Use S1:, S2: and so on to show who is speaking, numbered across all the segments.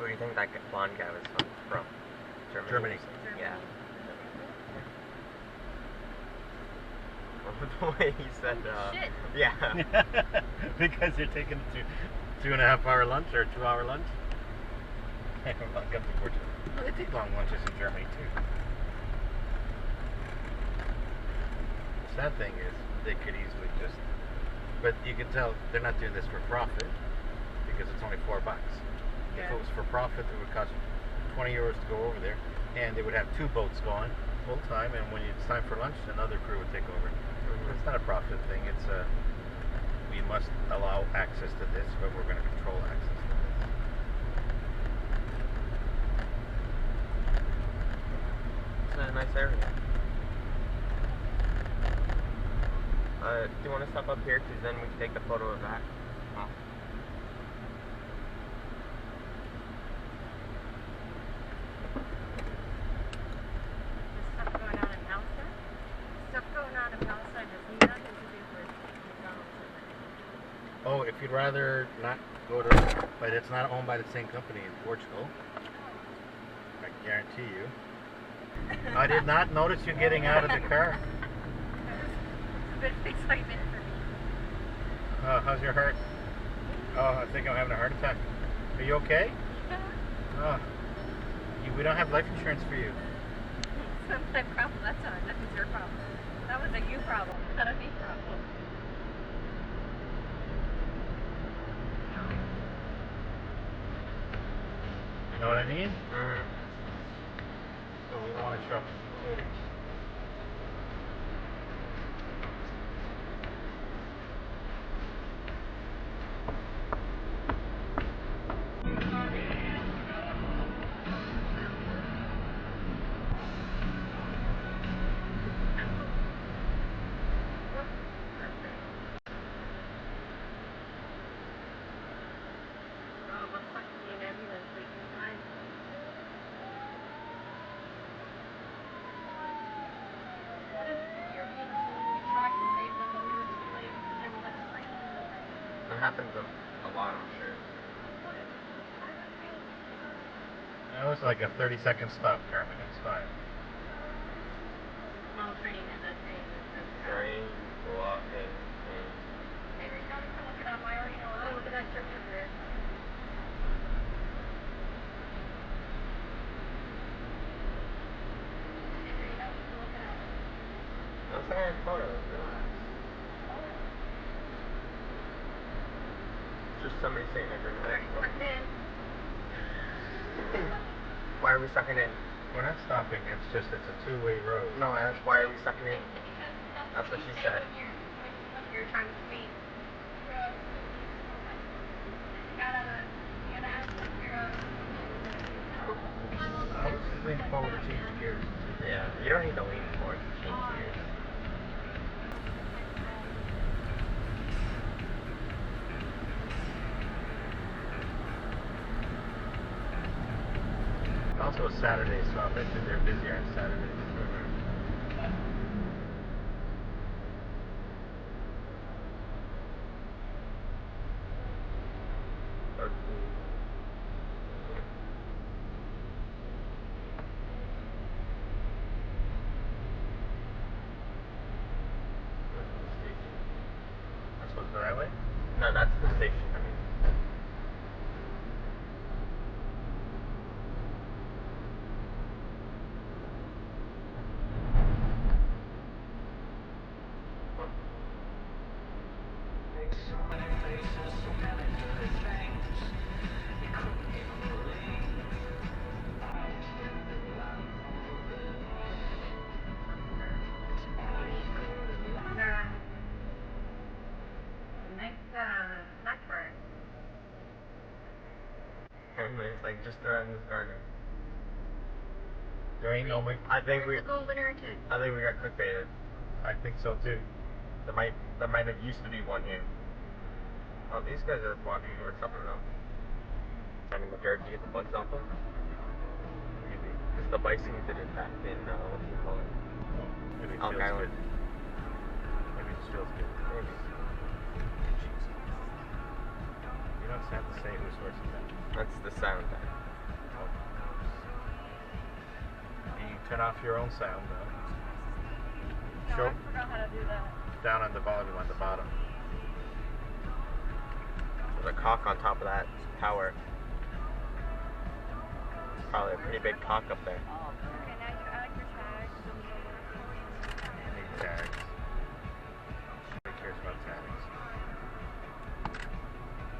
S1: Where do you think that blonde guy was from?
S2: Germany.
S1: Yeah. The way he said,
S3: Shit.
S1: yeah.
S2: Because you're taking a 2.5 hour lunch or a 2 hour lunch. Welcome to Portugal. Well, they take long lunches in Germany too. The sad thing is, they could easily just, but you can tell they're not doing this for profit because it's only $4.
S3: Yeah.
S2: If it was for profit, it would cost 20 euros to go over there, and they would have 2 boats going full time, and when it's time for lunch, another crew would take over. It's not a profit thing. It's a we must allow access to this, but we're going to control access to this.
S1: It's a nice area. Do you want to step up here? Because then we can take the photo of that. Oh.
S3: Stuff going on in Palestine? Stuff going on in Palestine has nothing to do with McDonald's.
S2: Oh, if you'd rather not go to, but it's not owned by the same company in Portugal, I guarantee you. I did not notice you getting out of the car.
S3: It's a bit of excitement for me.
S2: How's your heart? Oh, I think I'm having a heart attack. Are you okay?
S3: Yeah.
S2: Oh, we don't have life insurance for you.
S3: It's not my problem. That's not. That was your problem. That was a you problem, not a me problem.
S2: You know what I mean?
S1: Mm-hmm.
S2: So we want to show.
S1: It happens a lot, I'm sure.
S2: That was like a 30-second stop, Carmen. It's fine.
S3: No train in that train.
S1: Train, walking,
S3: Hey, we're going to look it up. I already know. Oh, look at that church over there.
S1: I'm taking photos, relax. Just somebody saying every minute. Why are we sucking in?
S2: We're not stopping. It's a two-way road.
S1: No, I asked why are we sucking in? That's what she said.
S3: You're trying to speed.
S2: I'll just lean forward to change gears.
S1: Yeah, you don't need to lean forward to change gears.
S2: It's also a Saturday, so I bet you they're busier on Saturdays. That's supposed to go that way?
S1: No, that's the station. I mean. It's like just around this garden.
S2: There ain't no way.
S1: I think we
S3: Golden
S1: got clickbaited.
S2: I think so too.
S1: There might have used to be one here. Oh, these guys are walking or something though. Finding the dirt to get the bugs off them.
S2: Maybe.
S1: Because the bison did it back in what do you call it?
S2: Maybe it
S1: Elk
S2: feels
S1: Island.
S2: good. Maybe it feels good.
S1: Maybe.
S2: You don't have to say whose horse is that.
S1: That's the sound.
S2: And you turn off your own sound though.
S3: No,
S2: Show
S3: I forgot how to do that.
S2: down on the volume on the bottom.
S1: There's a cock on top of that tower. Probably a pretty big cock up there.
S3: Okay, now you add your tags.
S2: Need tags. Nobody cares about tags.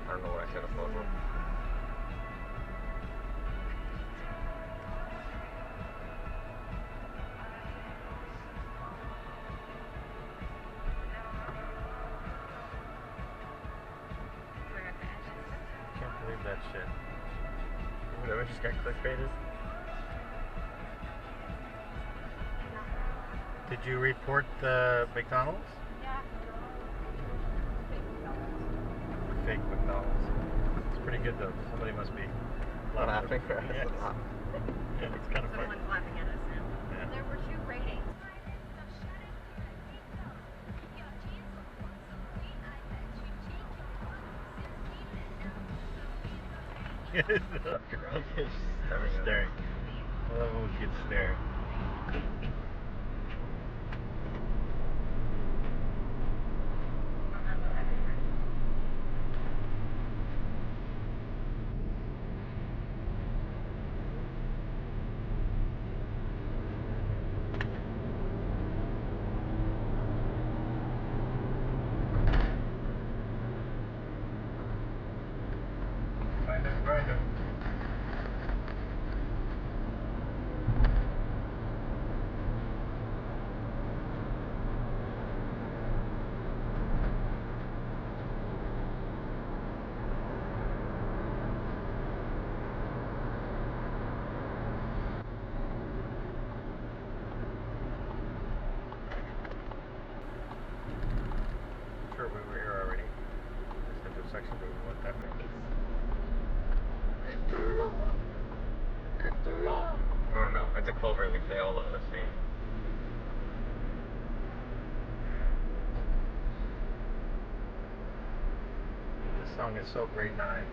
S1: I don't know what I said about them.
S2: Can't believe that shit.
S1: Whatever, just got clickbaited.
S2: Did you report the McDonald's?
S3: Yeah.
S2: Fake McDonald's. It's pretty good though. Somebody must be
S1: Laughing for us.
S2: Yes. It's kind of funny.
S3: Someone's laughing at us now.
S2: Yeah.
S3: There were 2 ratings.
S2: Staring. I love when kids stare. Random. Sure, we were here already. This intersection, but we went that way.
S1: I don't know. It's a Cloverleaf. They all look the same.
S2: This song is so grade 9.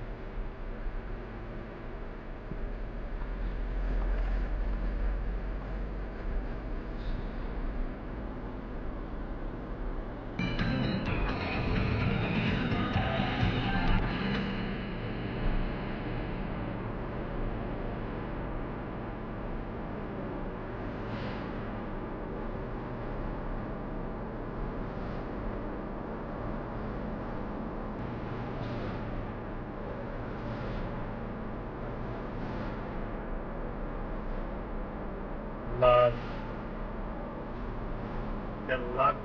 S2: Love. Deluxe.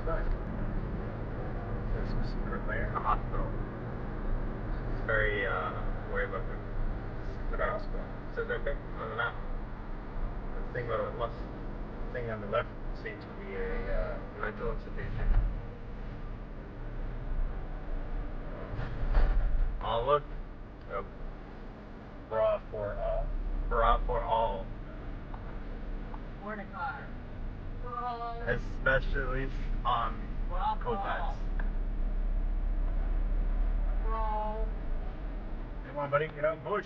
S2: Nice. There's some secret layer.
S1: A hospital. It's very worried about them.
S2: The hospital.
S1: It says right there on the map.
S2: The thing on the left seems to be a
S1: Mental institution. Oh look. A
S2: bra for all.
S1: bra for all.
S3: Warning car.
S1: Especially on coat hats.
S2: Come on, buddy, get out and push.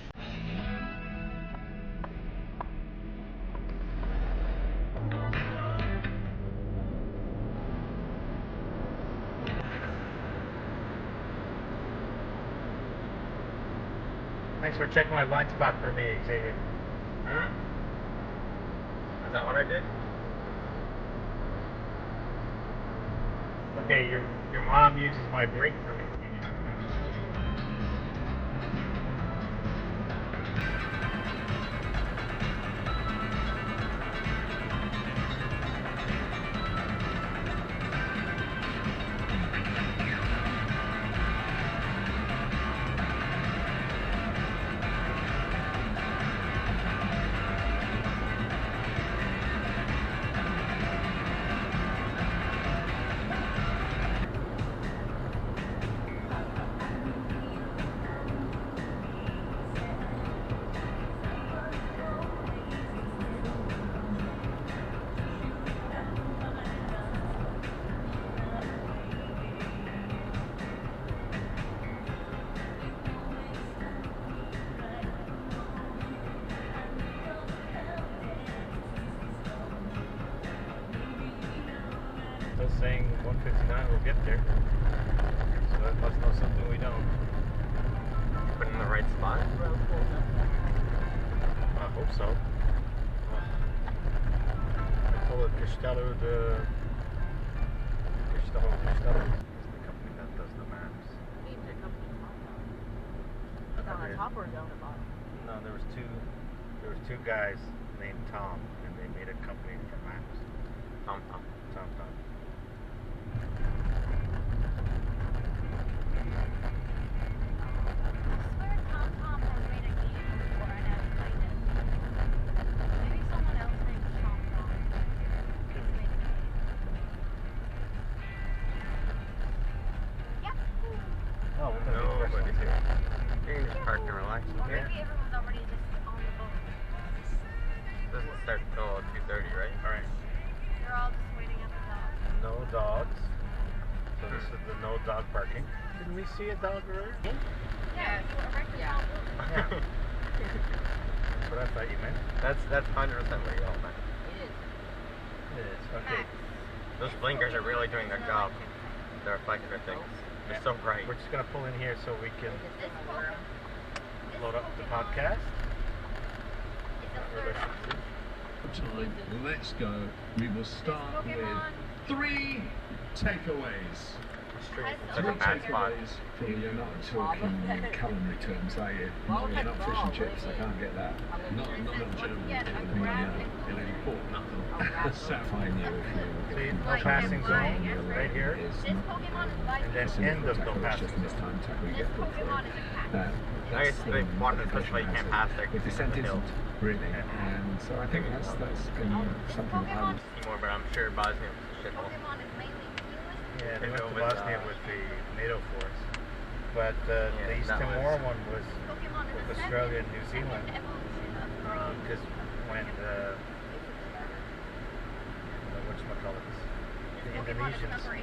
S2: Thanks for checking my blind spot for me, Xavier.
S1: Is that what I did?
S2: Okay, your mom uses my brake for me. Still saying 159 will get there. So that must know something we don't.
S1: Put in the right spot.
S2: I hope so. I told it Castello the Castello is the company that does the maps.
S3: Named the company Tom. Is that on
S2: Okay.
S3: top or down the bottom?
S2: No, there was two guys named Tom, and they made a company for maps.
S1: Tom.
S2: Tom.
S3: I swear Tom has made a game before and I've played it. Maybe someone else named Tom has made a game. Yep.
S2: Oh, we're gonna
S1: No,
S2: be first
S1: but
S2: ones here.
S1: You can just park and relax.
S3: Or maybe everyone's already just on the boat.
S1: Doesn't start until 2:30, right?
S2: All right.
S3: They're all just waiting at the dock.
S2: No dogs. So this is the no dog parking. Didn't we see a dog earlier?
S3: Yeah, you were right to Tom.
S2: Yeah. That's what I thought you meant.
S1: That's 100% what you all meant.
S3: It is.
S2: It is. Okay.
S1: Those blinkers are really doing their job. The reflector things. They're so bright.
S2: We're just gonna pull in here so we can
S3: This Pokemon.
S2: load up the podcast.
S3: Is the third one.
S4: Time. Let's go. We will start with
S3: Pokemon.
S4: 3 takeaways.
S1: It's like a bad spot.
S5: You're not talking in culinary terms, are you? Not fish and chips, I can't get that.
S4: Not German.
S3: Yeah, a
S4: You
S3: graphic.
S4: know, you bought nothing.
S5: Fine, you if
S2: See,
S5: you.
S2: no passing zone right here.
S3: This Pokemon is like
S2: And then end of no passing
S5: Just in this
S2: zone.
S5: time tackle you
S3: this
S5: get put through.
S3: Pokemon is a cat.
S1: I guess they wanted to push like you can't pass there.
S5: The descent isn't really, and so I think that's been something that I'm.
S1: More, but I'm sure Bosnia was a shithole.
S3: Pokemon is mainly English.
S2: Yeah, they went to
S1: With,
S2: Bosnia with the NATO force. But the East
S1: that
S2: Timor
S1: was-
S2: one was
S3: Pokemon is
S2: with
S3: the
S2: Australia and
S3: second
S2: New Zealand.
S3: evolution of Pokemon.
S2: Because when whatchamacallits, the
S3: Pokemon is
S2: Indonesians.
S3: number 870.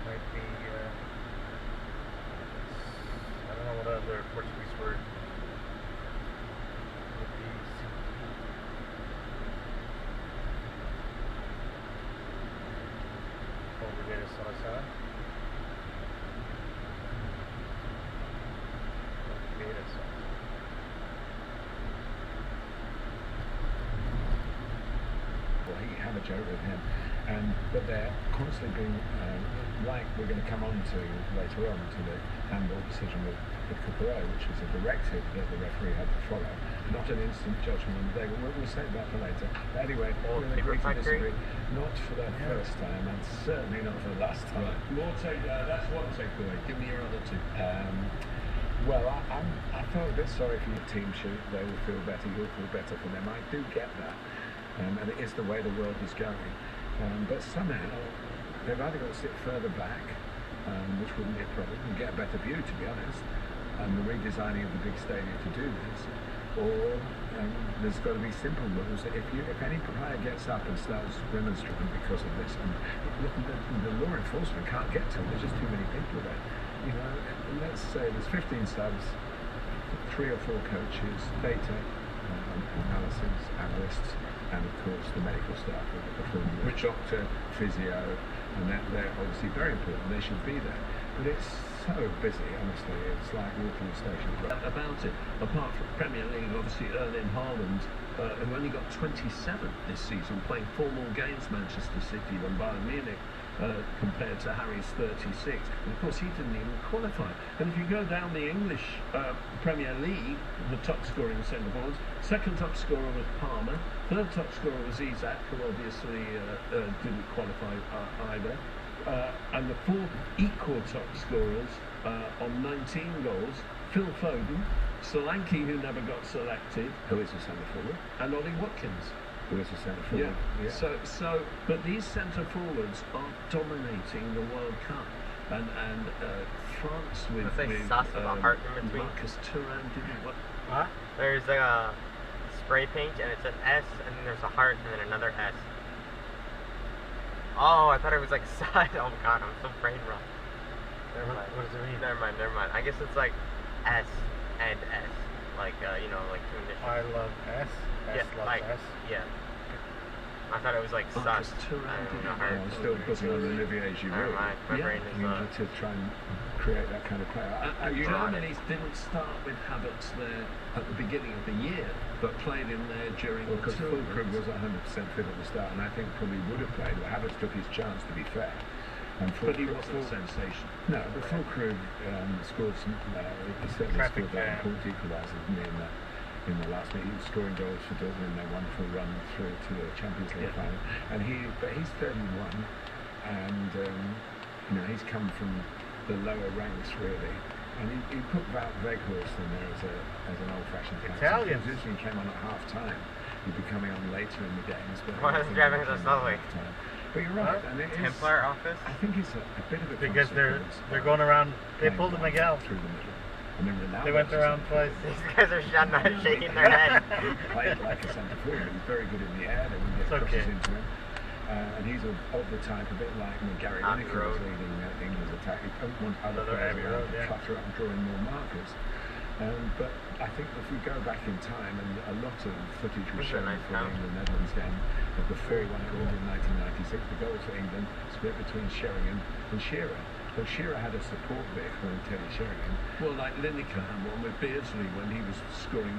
S2: Might be, I don't know what other Portuguese word would be. Oliveira Salazar. Oliveira Salazar.
S5: Well, he had a joke with him, but they're constantly being like we're going to come on to later on to the handball decision with Capero, which was a directive that the referee had to follow, not an instant judgment. We'll save that for later. But anyway,
S1: Old
S5: we'll
S1: paper
S5: agree to
S1: factory?
S5: disagree. Not for the first time, and certainly not for the last time.
S4: Right. More that's one takeaway. Give me your other 2.
S5: Well, I felt a bit sorry for your team shoot. They will feel better, you'll feel better for them. I do get that. And it is the way the world is going. But somehow, they've either got to sit further back which wouldn't be a problem, and get a better view, to be honest, and the redesigning of the big stadium to do this. Or there's got to be simple rules that if any player gets up and starts remonstrating because of this, and the law enforcement can't get to them, there's just too many people there. You know, let's say there's 15 subs, 3 or 4 coaches, data analysis, analysts, and of course the medical staff, which doctor, physio, and they're obviously very important. They should be there, but it's so busy. Honestly, it's like walking the station.
S4: About it, apart from Premier League, obviously Erling Haaland, who only got 27 this season, playing 4 more games Manchester City than Bayern Munich, compared to Harry's 36. And of course, he didn't even qualify. And if you go down the English Premier League, the top scoring centre forwards, second top scorer was Palmer, third top scorer was Isak, who obviously didn't qualify either. And the 4 equal top scorers on 19 goals, Phil Foden, Solanke, who never got selected,
S5: Who is a centre forward?
S4: and Ollie Watkins.
S5: Who is a centre forward?
S4: So, but these centre forwards are dominating the World Cup, and France with
S1: sauce with a heart in between.
S4: Marcus Thuram didn't what?
S2: Huh?
S1: There's like a spray paint and it's an S and then there's a heart and then another S. Oh, I thought it was like side. Oh god, I'm so brain rot. Never mind.
S2: What does it mean?
S1: Never mind. I guess it's like S and S. Like, you know, like 2 initials.
S2: I love S. S
S1: Yeah,
S2: loves
S1: like,
S2: S.
S1: yeah. I thought it was like
S4: Marcus
S1: sus.
S4: Thuram
S1: I don't
S4: didn't
S1: know
S4: know.
S1: how
S5: I'm still putting on Olivier
S1: Never
S5: Giroud.
S1: mind. My
S4: Yeah,
S1: brain is
S5: You need to try and create that kind of player.
S4: Germany didn't start with Havertz there at the beginning of the year, but played him there during the
S5: Because
S4: tournament.
S5: Fulkrug was 100% fit at the start, and I think probably would have played. But Havertz took his chance, to be fair. And
S4: But he
S5: Fulkrug-
S4: wasn't a sensation.
S5: No, but Fulkrug scored some. He certainly
S2: Traffic
S5: scored that
S2: jam.
S5: important equaliser in the last minute. He was scoring goals for Dortmund in their wonderful run through to the Champions League
S4: Yeah.
S5: final. And he's 31, and you know, he's come from the lower ranks really. And he put Weghorst in there as an old-fashioned captain.
S2: Italians.
S5: He usually came on at half-time. He'd be coming on later in the games. But
S1: Why
S5: I
S1: is he
S5: think
S1: driving
S5: he
S1: so
S5: came on
S1: slowly?
S5: at half-time. But you're right, and it is.
S1: Templar office?
S5: I think it's a bit of a
S2: Because they're
S5: consequence
S2: going
S5: of
S2: around. They
S5: playing
S2: pulled a
S5: one
S2: Miguel.
S5: through the middle. I mean, Ronaldo
S2: They went
S5: was a
S2: around
S5: centre
S2: twice.
S5: forward.
S1: These guys are not shaking their head.
S5: He played like a centre forward, but he's very good in the air. They wouldn't get
S2: It's
S5: crosses
S2: okay.
S5: into him. And he's of the type, a bit like when Gary
S1: Abbey
S5: Lineker was
S1: Road.
S5: leading England's attack. He don't want other
S2: Another
S5: players
S2: Abbey
S5: around
S2: Road,
S5: to
S2: yeah.
S5: clutter up and draw in more markers. But I think if we go back in time, and a lot of footage was
S1: This is a
S5: shown
S1: nice
S5: from the
S1: town.
S5: England-Netherlands game of the 4-1 England in 1996, the goals for England split between Sheringham and Shearer. So Shearer had a support vehicle in Teddy Sheringham.
S4: Well, like Lineker had one with Beardsley when he was scoring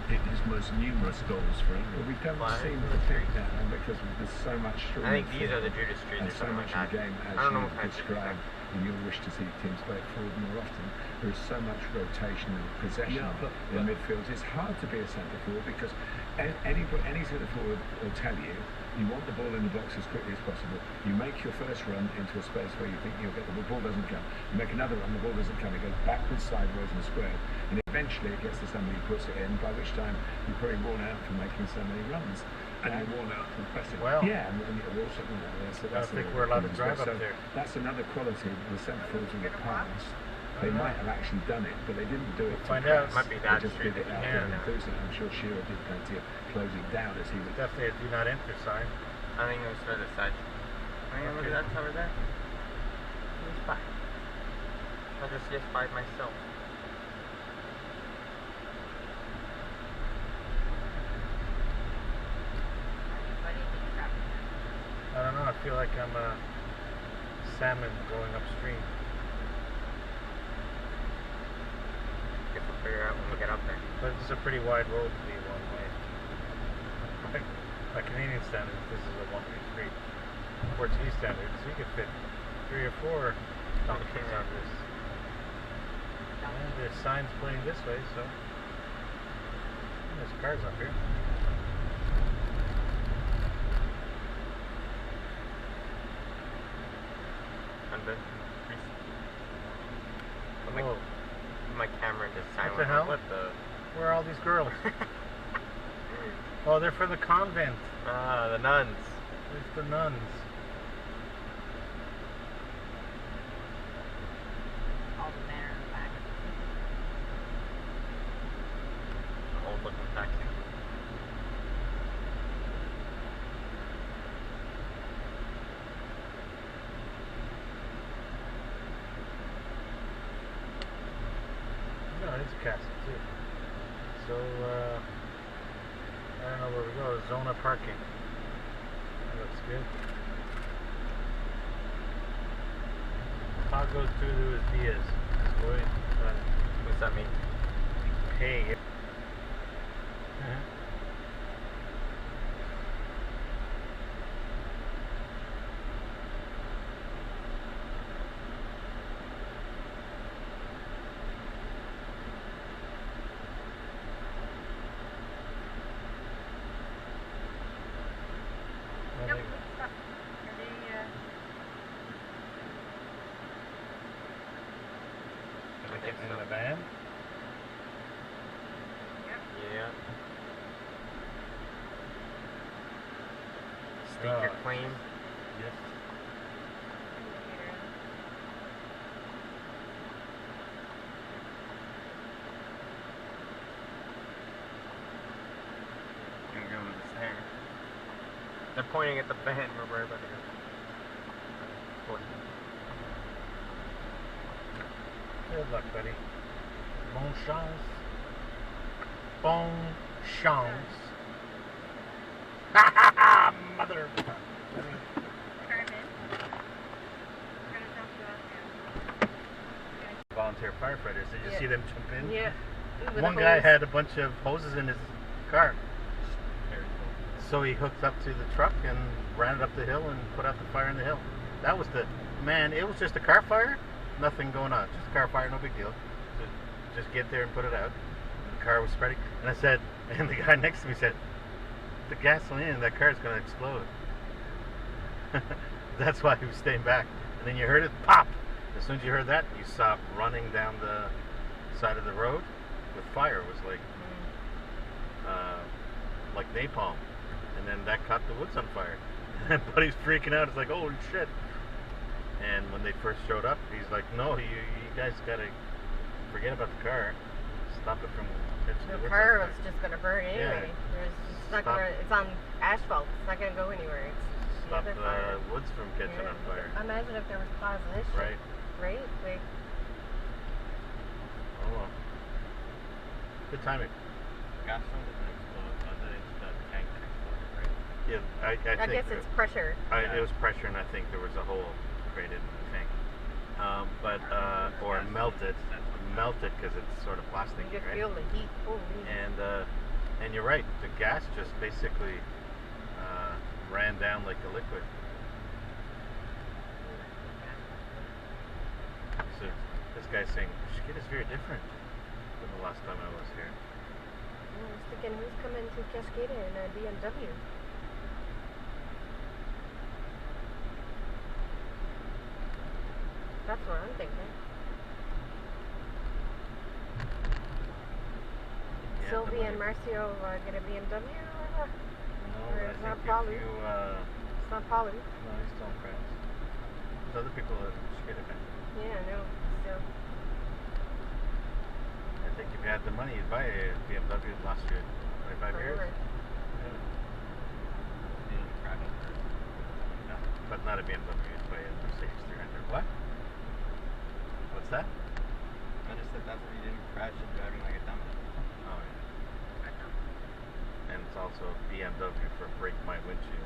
S4: his most numerous goals for
S5: But
S4: England.
S5: we don't
S1: Why?
S5: seem to think that because there's so much
S1: I think these are the Judas Streets
S5: and
S1: or
S5: so
S1: something
S5: much
S1: like
S5: of the
S1: that.
S5: game, as
S1: I don't know
S5: you
S1: what kind of
S5: described, and you'll wish to see teams play forward more often. There is so much rotation and possession
S4: Yeah, but
S5: in midfield. It's hard to be a centre forward because any centre forward will tell you you want the ball in the box as quickly as possible. You make your first run into a space where you think you'll get the ball doesn't come. You make another run, the ball doesn't come. It goes backwards, sideways, and square. And eventually it gets to somebody who puts it in, by which time you're pretty worn out from making so many runs.
S4: And you're worn out from pressing.
S2: Well,
S5: Yeah, and you're also, you know, that's
S2: think
S5: the
S2: we're allowed to
S5: problem.
S2: drive up
S5: So
S2: there.
S5: That's another quality of the centre forwards in the past. They might have actually done it, but they didn't do it to
S2: Find
S5: press.
S2: out.
S1: Might be
S5: They
S1: that
S5: just
S1: street
S5: did it
S1: that
S5: out
S2: you
S5: of
S2: can.
S5: enthusiasm. I'm sure Shearer did plenty of closing down as he was.
S2: definitely a do not enter sign.
S1: I think it was for the side. I mean, look
S2: Okay.
S1: at that over there. It's fine. I'll just get by myself.
S2: I don't know. I feel like I'm a salmon going upstream.
S1: Guess we'll figure out when we get up there.
S2: But it's a pretty wide road to be one way. By Canadian standards, this is a one-way street. Portuguese standards, you could fit 3 or 4 donkeys on this. And there's signs pointing this way, so there's cars up here.
S1: And the
S2: Whoa,
S1: my camera just silent.
S2: the hell?
S1: What the?
S2: where are all these girls? Oh, they're for the convent.
S1: Ah, the nuns.
S2: There's the nuns. is a castle too. So I don't know where we go. Zona parking. That looks good. Pago todos os dias.
S1: What's that mean?
S2: Pay.
S3: Yep, stop. Are they,
S1: I think
S2: In
S1: so.
S2: the van?
S3: yep.
S1: Yeah. State your claim.
S2: Yes.
S3: Indicator.
S1: Gonna go with this there. They're pointing at the van where we're about to go. Cool.
S2: Good luck, buddy. Bon chance. Bon chance. Ha ha ha! Mother.
S3: Carmen. We're gonna talk about that.
S2: Volunteer firefighters. Did you
S3: Yeah.
S2: see them jump in?
S3: Yeah. With
S2: One
S3: a
S2: guy
S3: hose.
S2: had a bunch of hoses in his car. So he hooked up to the truck and ran it up the hill and put out the fire in the hill. That was the man. It was just a car fire, nothing going on. Just a car fire, no big deal. Just get there and put it out. And the car was spreading, and I said, and the guy next to me said, "The gasoline in that car is going to explode." That's why he was staying back. And then you heard it pop. As soon as you heard that, you saw it running down the side of the road with fire. It was like napalm. And then that caught the woods on fire. And Buddy's freaking out. It's like, holy shit. And when they first showed up, he's like, no, you guys gotta forget about the car. Stop it from catching the
S6: The
S2: woods
S6: car
S2: on
S6: was
S2: fire.
S6: just gonna burn anyway. It's not
S2: Stop.
S6: gonna. It's on asphalt. It's not gonna go anywhere. It's
S2: Stop
S6: the
S2: the
S6: other fire.
S2: woods from catching
S6: Yeah.
S2: on fire.
S6: Imagine if there was cause of this shit,
S2: Right?
S6: right? Like,
S2: Oh well. Good timing.
S1: Gas doesn't explode, but the tank exploded, right?
S2: Yeah, I
S6: I
S2: think
S6: guess it's pressure.
S2: it was pressure, and I think there was a hole created in the tank. Or melted because it's sort of plastic,
S6: You just
S2: right?
S6: feel the heat. Holy.
S2: And you're right. The gas just basically ran down like a liquid. So this guy's saying shit is very different than the last time I was here.
S6: I was thinking, who's coming to Cascada in a BMW? That's what I'm thinking.
S2: Yeah,
S6: Sylvie
S2: the
S6: and
S2: money-
S6: Marcio get a BMW? Or
S2: No,
S6: or
S2: I
S6: it's
S2: think
S6: not
S2: if
S6: Polly.
S2: you
S6: It's not Polly.
S2: no, he's still in France. There's other people that shit about.
S6: Yeah, no. Still.
S2: I think if you had the money, you'd buy a BMW last year, 25 years.
S6: Forever.
S2: No, but not a BMW. You'd buy a Mercedes 300. What? What's that?
S1: I just said that's where you didn't crash it driving like a dummy.
S2: Oh yeah. And it's also a BMW for break my windshield.
S3: Do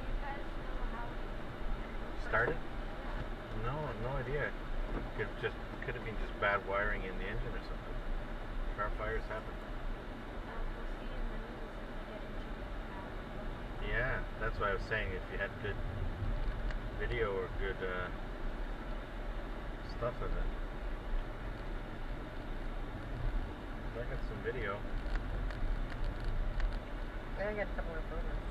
S3: you guys know how it
S2: Started? No, no idea. Could have been just bad wiring in the engine or something. Car fires happen.
S3: we'll see in the news if they get into
S2: Yeah, that's why I was saying if you had good video or good stuff of it. I got some video.
S6: I got a couple more photos.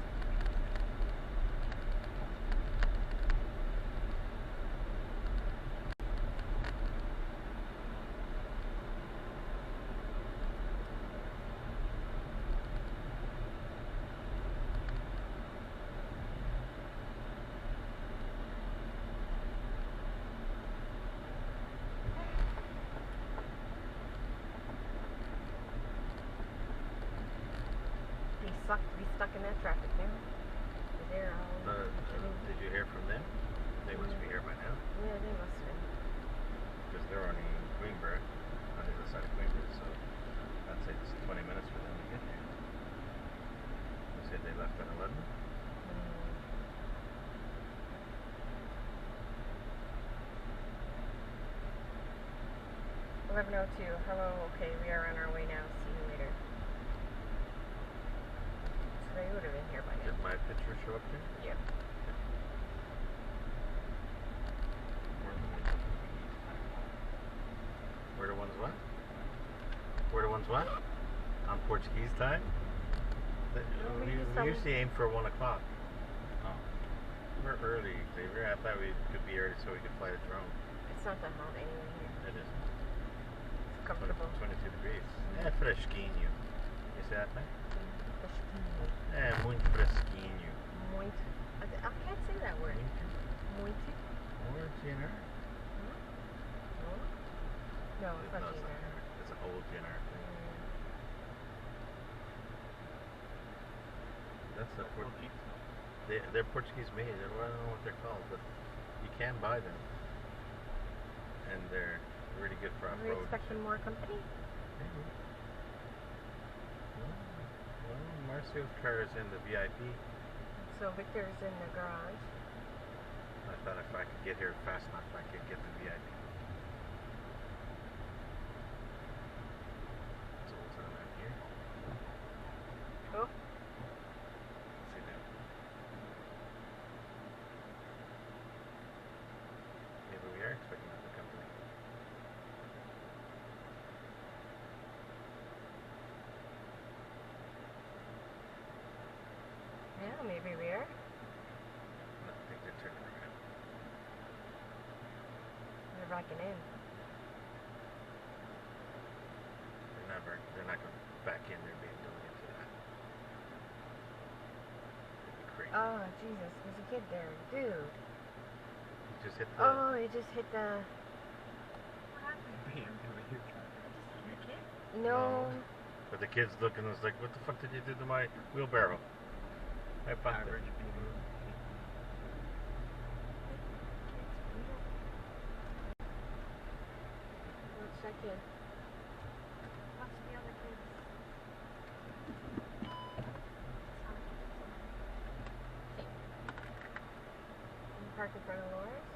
S6: Be stuck in that traffic now. They're all.
S2: Did you hear from them? They must be here by now
S6: Yeah, they must have been.
S2: because they're only Queenborough, on the other side of Queenborough, so I'd say it's 20 minutes for them to get there. You said they left at 11?
S6: 11:02. Hello. Okay, we are on our way now. See you later. So they would have been here by now.
S2: Did my picture show up there?
S6: Yep.
S2: Where the ones what? Where the ones what? On Portuguese time? We usually aim for 1 o'clock. Oh. We're early, Xavier. I thought we could be early so we could fly the drone.
S6: It's not that hot anyway here.
S2: It is.
S6: It's comfortable.
S2: 22 degrees. É fresquinho. You say that thing?
S6: Fresquinho.
S2: É muito fresquinho.
S6: Muito. I can't say that word. Muito.
S2: Or GNR?
S6: No, it's not
S2: No,
S6: GNR.
S2: it's an old GNR thing. That's the Portuguese. They're Portuguese made. I don't know what they're called, but you can buy them. And they're really good for
S6: Are we
S2: off-road.
S6: expecting more company?
S2: Maybe. Well, Marcio's car is in the VIP.
S6: So Victor's in the garage.
S2: I thought if I could get here fast enough, I could get the VIP. So we'll turn around here.
S6: Oh.
S2: See that? Maybe we are expecting another company.
S6: Yeah, maybe we are.
S2: No, I think they're turning around.
S6: They're backing in.
S2: They're not going back in. They're being done into that. It'd be crazy.
S6: Oh, Jesus. There's a kid there. Dude.
S2: You just hit the.
S6: Oh, he just hit the... No.
S2: But the kid's looking and was like, what the fuck did you do to my wheelbarrow? I popped it.
S6: Let's check in.
S3: Watch the other kids.
S6: You park in front of Laura's?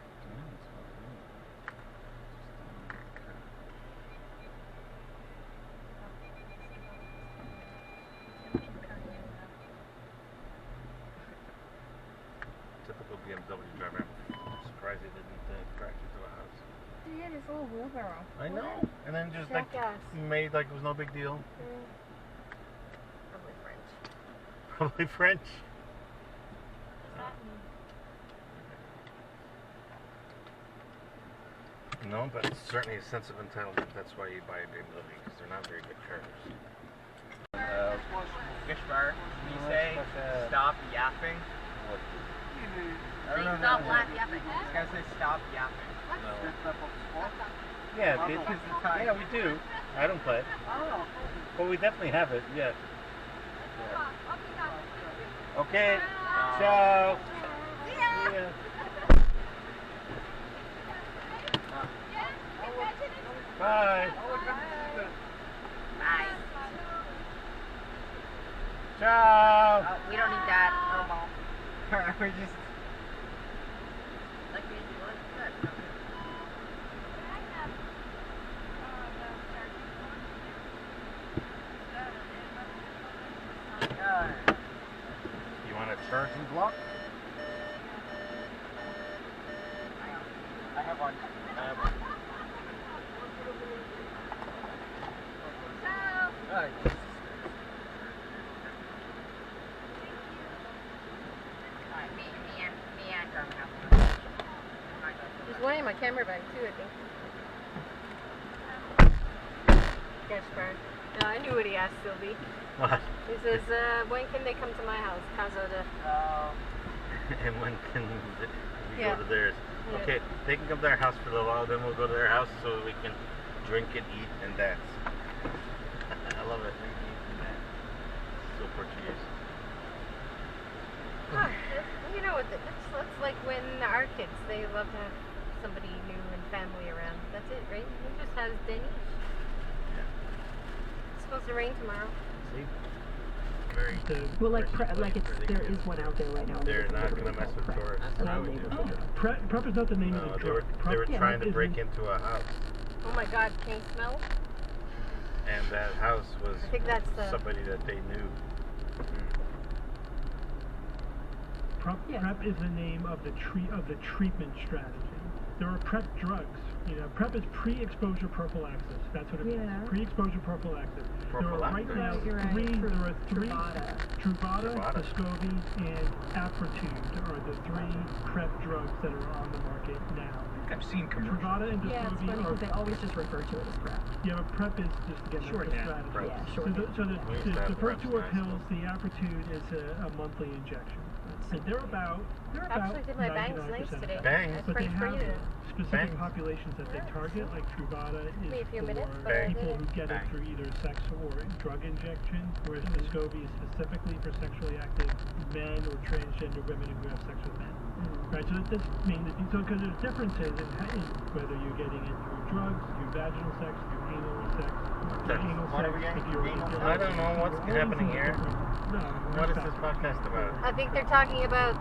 S2: Typical BMW driver. I'm surprised he didn't crash into a house.
S6: Dude, he had his little wheelbarrow.
S2: I know. And then just
S6: Jackass.
S2: made like it was no big deal.
S6: Probably French.
S2: Probably French.
S3: What's that mean?
S2: No, but it's certainly a sense of entitlement. That's why you buy a BMW, because they're not very good cars.
S1: Fish bar. We say stop yapping. I don't know
S3: Stop
S1: how-
S3: laugh yapping.
S1: This guy says stop yapping.
S2: Yeah, yeah, we do. I don't play it.
S3: Oh.
S2: But we definitely have it, yes. Okay, ciao. See ya. Bye.
S6: Bye.
S2: Ciao.
S6: Oh, we don't need that. Normal.
S1: We just.
S6: Like we usually would. Good.
S2: You want a charging block?
S1: I have one. I have one. Alright.
S6: Alright, me and Carmen have one. There's one in my camera bag too, I think. Yes, Brian. No, I knew what he asked, Sylvie.
S2: What?
S6: He says, when can they come to my house? Casa de...
S2: And when can we
S6: Yeah.
S2: go to theirs?
S6: Yeah.
S2: Okay, they can come to our house for a little while, then we'll go to their house so we can drink and eat and dance. I love it. So Portuguese.
S6: You know what? It's like when our kids, they love to have somebody new and family around. That's it, right? He just has Denise. It's supposed to rain tomorrow.
S2: See?
S7: Well, like there is one out there right now.
S2: They're not going to mess with tourists.
S1: That's what I would do.
S5: Prep is not the name of
S2: No,
S5: the drug.
S2: they were
S5: Prep
S2: trying to
S5: is
S2: break into a house.
S6: Oh my God, can you smell?
S2: And that house was
S6: I think that's the.
S2: somebody that they knew.
S8: Prep is the name of the treatment strategy. There are PrEP drugs. You know, PrEP is pre-exposure prophylaxis. That's what it means. Pre-exposure prophylaxis. There are right now three. Truvada, Descovy, and Apretude are the three PrEP drugs that are on the market now.
S9: I've seen commercials.
S5: Truvada and
S7: Yeah, it's
S5: Descovy
S7: funny
S5: are.
S7: because they always just refer to it as PrEP.
S5: Yeah, but PrEP is just again a strategy.
S7: Yeah,
S5: So
S7: shorthand.
S5: the first two are pills. The Apretude is a monthly injection. And they're about
S6: Actually did my bangs nice
S5: 99%
S6: today.
S2: Bangs?
S6: I
S5: But they
S6: prayed for
S5: have
S6: you.
S5: specific
S2: Bangs.
S5: populations that they target, like Truvada is
S6: Me a few
S5: for
S6: minutes, but I
S5: people
S6: did
S5: who get it
S9: Bang.
S5: through either sex or drug injection, whereas Descovy is specifically for sexually active men or transgender women who have sex with men. Right, so that's mainly so because there's differences in whether you're getting it through drugs, through vaginal sex, through anal sex, anal
S1: What are
S5: sex.
S1: we getting?
S5: If you're
S1: Anal
S2: I don't know what's
S5: all these
S2: happening
S5: things are
S2: here.
S5: different. No,
S2: What is this podcast about?
S6: I think they're talking about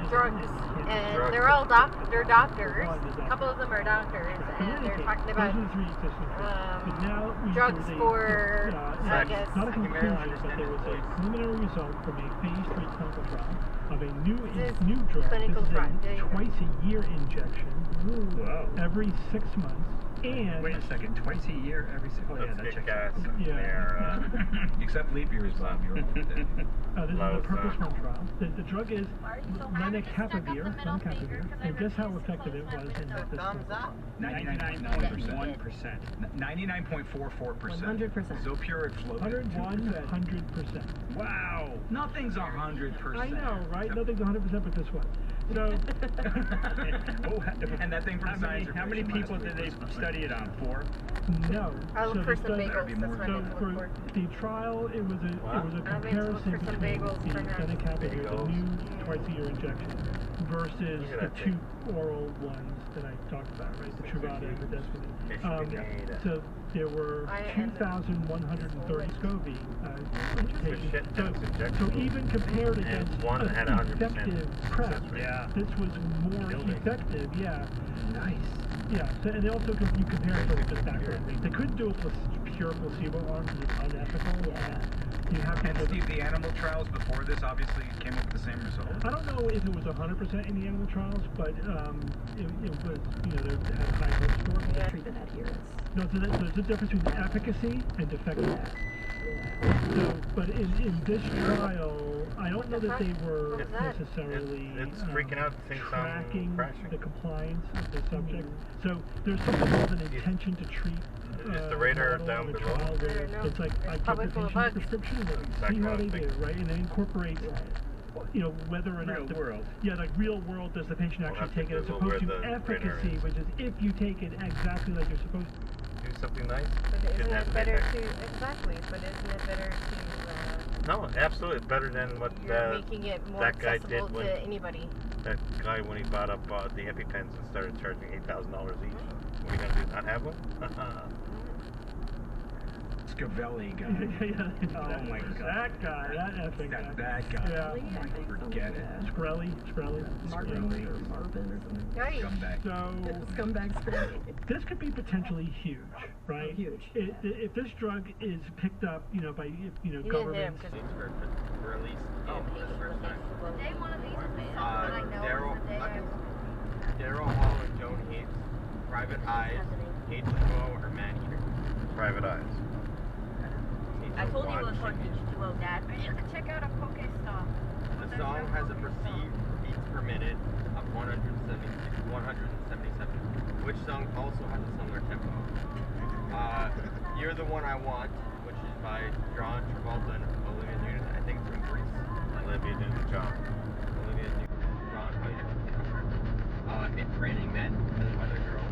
S6: drugs, and
S2: Drugs.
S6: they're all they're doctors. A couple of them are doctors, and they're talking about
S5: those are the three existing drugs. But now
S6: drugs
S5: there was
S6: for, I
S2: sex.
S6: guess,
S5: not a
S1: I can barely
S5: conclusion, but
S1: understand
S5: there was
S1: his
S5: a
S1: voice.
S5: preliminary result from a phase 3 clinical trial of a new
S6: This is
S5: drug.
S6: clinical
S5: This is
S6: trial. There
S5: a
S6: you go.
S5: twice-a-year injection
S9: Whoa.
S5: every 6 months, and
S9: Wait a second, twice a year, every single. Oh yeah,
S2: Let's
S9: that
S2: get
S9: checks
S2: gas
S9: out.
S2: in there.
S9: Except leap years, Bob. You're all dead.
S5: this is the
S2: Low
S5: purpose
S2: sun.
S5: 1 trial. The drug is
S3: Why are you so mad? Just stuck up the middle finger, 'cause I
S5: and guess how
S3: refuse to
S5: effective it
S3: close my
S5: was in
S3: window.
S5: this
S1: Thumbs
S5: clinical
S1: up.
S9: 99.1%. 99.44%.
S7: 100%.
S9: Zopuric flow.
S5: 100%.
S9: Wow. Nothing's 100%.
S5: I know, right? Nothing's 100%, but this one. So,
S9: And that thing from science.
S10: How many people did they study it on? 4?
S5: no.
S6: I'll
S5: So
S6: look for
S5: the
S6: some
S5: study-
S6: bagels.
S9: be
S6: That's
S9: more
S6: what I
S5: So
S6: meant to
S5: for
S6: look for.
S5: the trial, it was a
S6: I meant to look
S5: comparison
S6: for some
S5: between
S6: bagels
S5: the
S6: for her.
S5: lenacapavir, the
S2: Bagels.
S5: new twice-a-year injection, versus
S2: Look at
S5: the
S2: that
S5: 2
S2: thing.
S5: oral ones that I talked about, right? The Truvada and the
S2: It should be
S5: Descovy.
S2: made.
S5: So there were
S6: I am-
S5: 2,130 SCOBY
S2: Shit,
S5: patients.
S2: that's
S5: So
S2: injectable.
S5: even compared
S2: And
S5: against
S2: one
S5: an
S2: had 100%
S5: effective PrEP,
S2: success rate.
S10: Yeah.
S5: this was more
S2: Killed it.
S5: effective, yeah.
S9: Nice.
S5: Yeah, so, and they also you compare it to the background things. They couldn't do a pure placebo arm because it's unethical.
S7: Yeah.
S5: You have to.
S9: And Steve, the animal trials before this obviously came up with the same result.
S5: I don't know if it was 100% in the animal trials, but it was, they had high hopes for it.
S6: Yeah.
S7: Treatment adherence.
S5: No, so there's a difference between efficacy and effectiveness. So, but in this trial, I don't know that they were
S6: What was that?
S5: necessarily
S2: It's freaking out. Things sound
S5: tracking
S2: crashing.
S5: the compliance of the subject. So there's something called an intention to treat.
S2: Is the radar
S5: model
S2: down
S5: of a
S2: below?
S5: trial where
S6: I don't know.
S5: it's like
S6: It's
S5: I give
S6: probably
S5: the
S6: full of
S5: patient a
S6: bugs.
S5: prescription, and see
S2: Exactly
S5: how
S2: what
S5: they
S2: I'm
S5: do,
S2: thinking.
S5: right? And it incorporates, whether or not
S10: Real world.
S5: Yeah, like real world, does the patient
S2: We'll
S5: actually
S2: have to
S5: take it as
S2: Google
S5: opposed to
S2: where the
S5: efficacy,
S2: radar is.
S5: which is if you take it exactly like you're supposed to.
S2: Do something nice.
S6: But isn't
S2: Didn't have
S6: it
S2: to
S6: better
S2: make
S6: to exactly? But isn't it better to?
S2: No, absolutely better than what
S6: You're making it more
S2: that guy
S6: accessible
S2: did when
S6: to anybody.
S2: that guy when he bought up the EpiPens and started charging $8,000 each. What are you gonna do? Not have one?
S9: Scavelli guy.
S5: Oh
S9: my God.
S5: That guy, that effing guy.
S9: That guy.
S5: Yeah.
S9: Forget it.
S5: Skrelly.
S7: Marvin or Marvin or something.
S6: Nice.
S9: Scumbag.
S5: So
S7: Scumbag Skrelly.
S5: this could be potentially huge, right?
S7: Huge.
S5: If this drug is picked up, by
S6: You didn't hit him
S5: governments.
S6: because
S1: For release in for the first time.
S3: The day one of these is something that I know
S1: Daryl,
S3: is the day I
S1: Daryl Hall and Joan Hates, Private Eyes, H2O, or Man Eater.
S2: Private eyes.
S3: I told you it was called H2O, Dad. You should check out a Poke Stop.
S1: The song has a perceived beats per minute of 177, which song also has a similar tempo. You're the One I Want, which is by John Travolta and Olivia Newton. I think it's from Greece.
S2: Olivia Newton-John.
S1: Olivia Newton-John. It's Raining Men by the Weather Girl.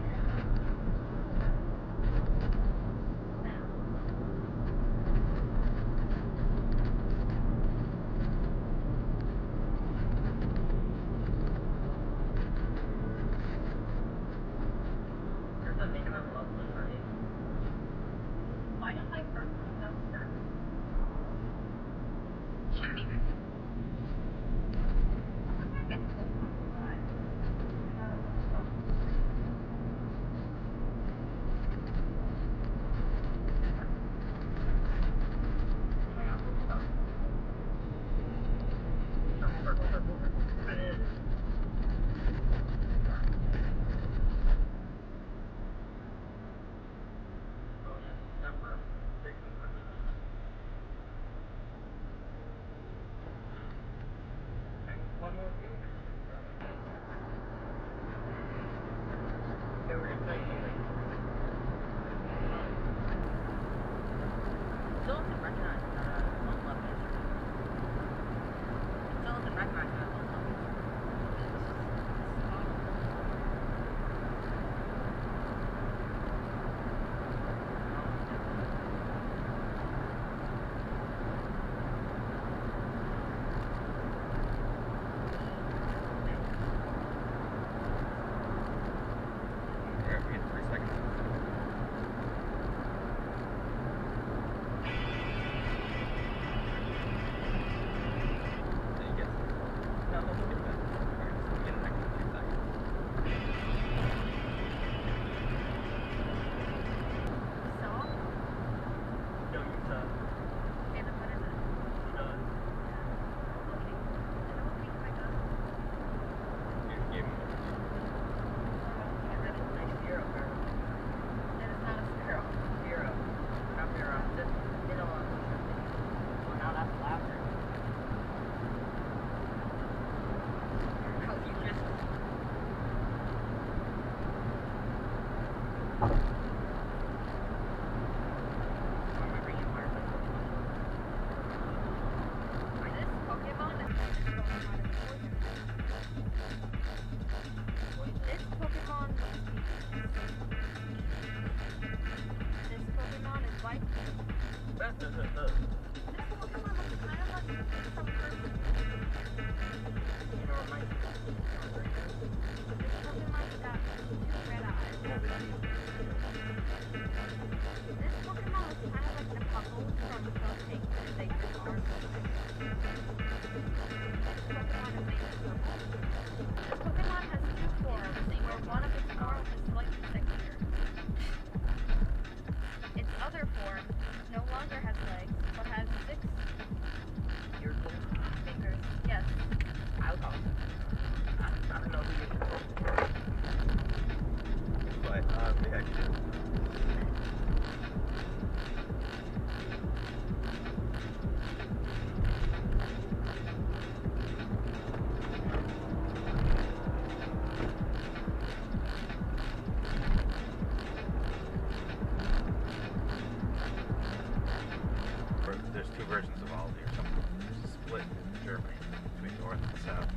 S2: There's two versions of Aldi or something. There's a split in Germany between North and South,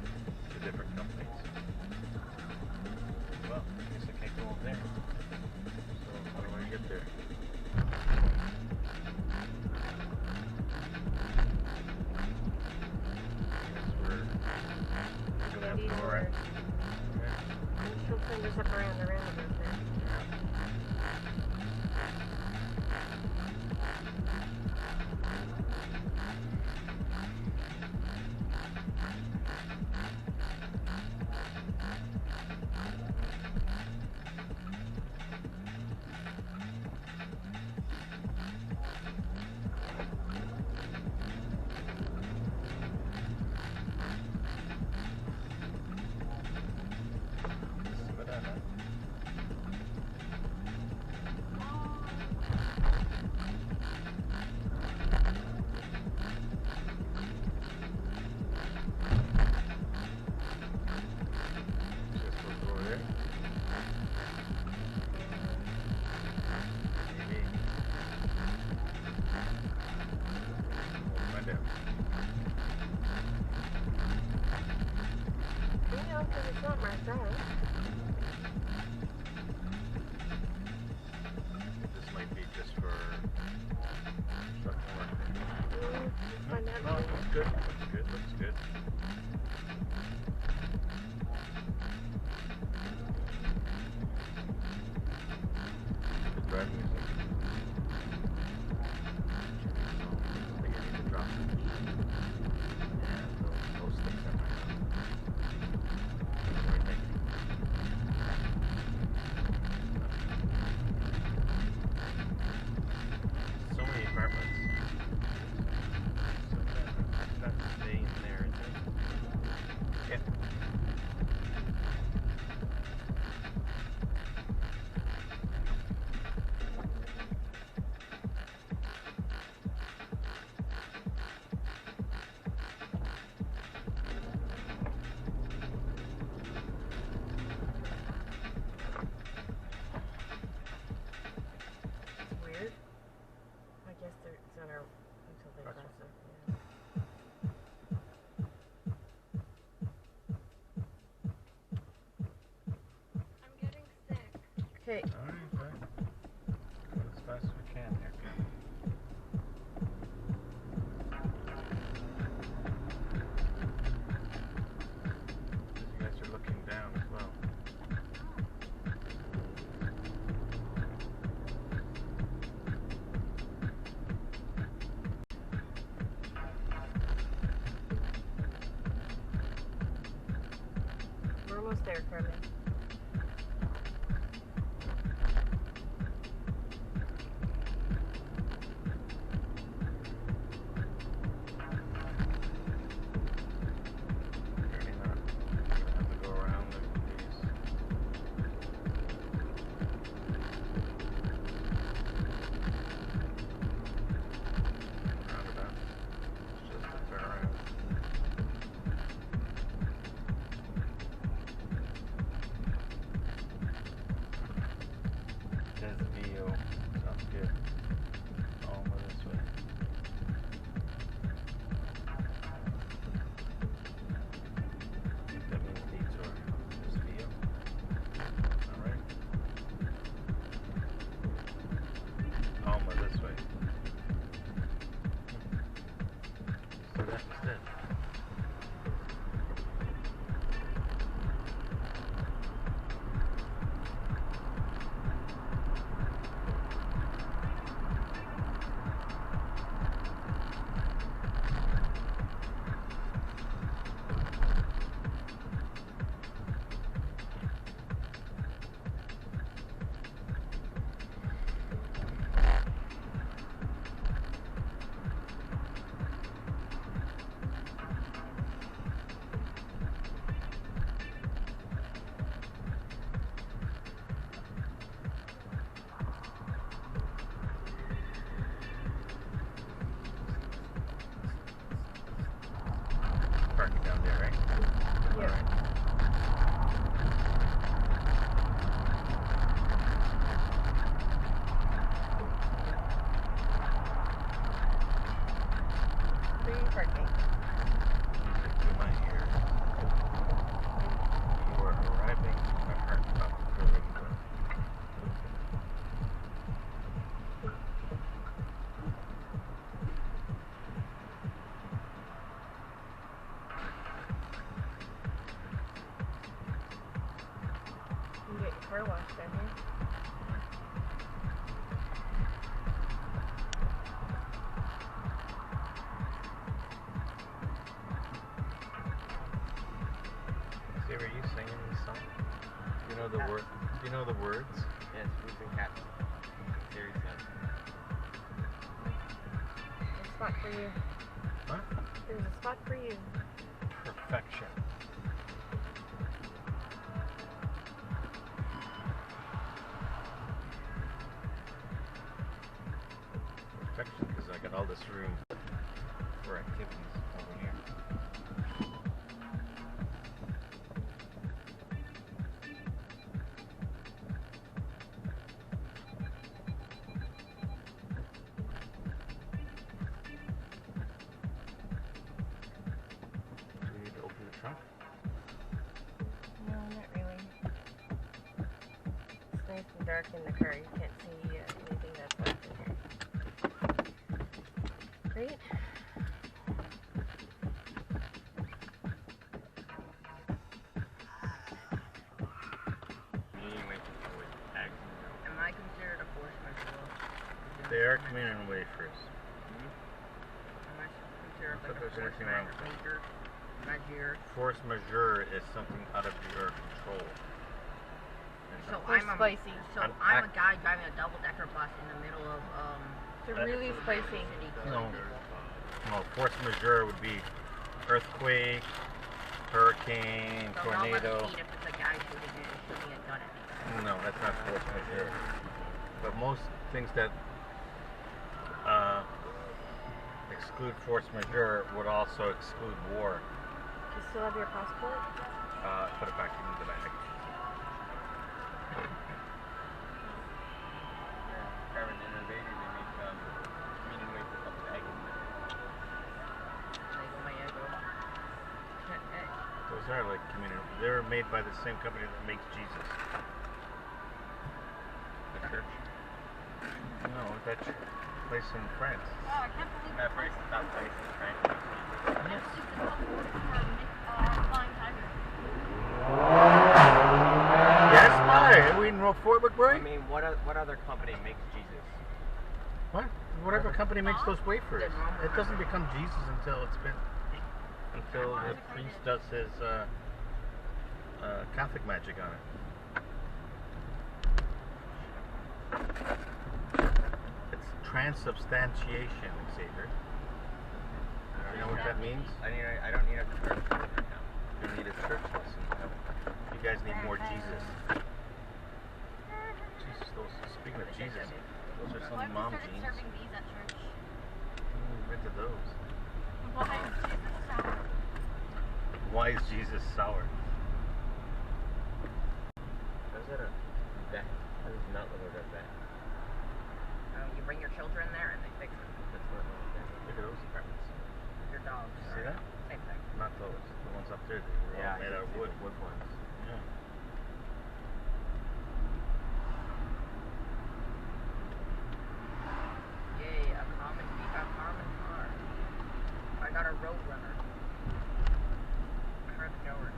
S2: two different companies. Well, I guess I can't go over there. So how do I get there? We're gonna have to go right.
S6: She'll send us up around the roundabout there. It's not marked out.
S2: This might be just for structural work.
S6: Find out.
S2: No, looks good. Looks good. Looks good. Good driving music. I think I need to drop it. Yeah, those sticks in my so many apartments. So that's staying there, isn't it? Yeah.
S6: It's weird. I guess it's on our until they cross it. Yeah.
S3: I'm getting sick.
S6: Okay.
S2: Alright, fine. Go as fast as we can here. You guys are looking down as well.
S6: We're almost there, Carmen.
S2: Maybe not. We're gonna have to go around these roundabouts. It's just a turn around. there, right?
S6: Yeah. Free parking.
S2: Music to my ears. You are arriving at our top building.
S6: You can get your car washed down here.
S2: See, were you singing this song? Do you know the word? Do you know the words?
S1: Yes, moving cats. Very sad.
S6: There's a spot for you.
S2: What?
S6: There's a spot for you.
S2: Perfection. Perfection, because I got all this room for activities over here. Do we need to open the trunk?
S6: No, not really. It's nice and dark in the car. You can't see anything that's left in here. Great. Am I considered a force majeure?
S2: They are coming in wafers.
S6: Am I considered
S2: I thought
S6: like
S2: there
S6: a
S2: was
S6: force
S2: anything wrong with that.
S6: majeure? Majeure.
S2: Force majeure is something out of your control.
S6: So
S3: Or
S6: I'm
S3: spicy.
S6: I'm a guy driving a double-decker bus in the middle of
S3: They're really spicy.
S2: No, no, force majeure would be earthquake, hurricane,
S6: So not let
S2: tornado.
S6: us eat if it's a guy shooting a gun at me.
S2: No, that's not force majeure. But most things that exclude force majeure would also exclude war.
S6: You still have your passport?
S2: Put it back in the bag.
S1: Carbon innovator, they make communion wafers up to egg.
S2: Those are like community. They're made by the same company that makes Jesus.
S1: The church.
S2: No, that place in France.
S3: Wow, I can't believe
S1: That place, right?
S2: Yes.
S3: Flying Tiger.
S2: Yes, why? Are we in Fort
S1: I
S2: McMurray?
S1: mean, what other company makes Jesus?
S2: What? Whatever company makes those wafers. It doesn't become Jesus until the priest does his Catholic magic on it. It's transubstantiation, Xavier. You know what that means?
S1: I don't need a church right now.
S2: You need a church lesson. You guys need more Jesus. Jesus, speaking of Jesus, those are some mom jeans.
S3: Serving these at church.
S2: Into those.
S3: Why is Jesus sour?
S2: Why is Jesus sour?
S1: How's that a vet? How does not look like a vet?
S6: You bring your children there and they fix them.
S1: That's not like a vet.
S2: Look at those apartments.
S6: Your dogs.
S2: See that?
S6: Same thing.
S2: Not those. The ones up there. They're all made out of wood.
S1: Wood ones.
S2: Yeah.
S6: Yay, a common car. I got a road runner. I heard the door.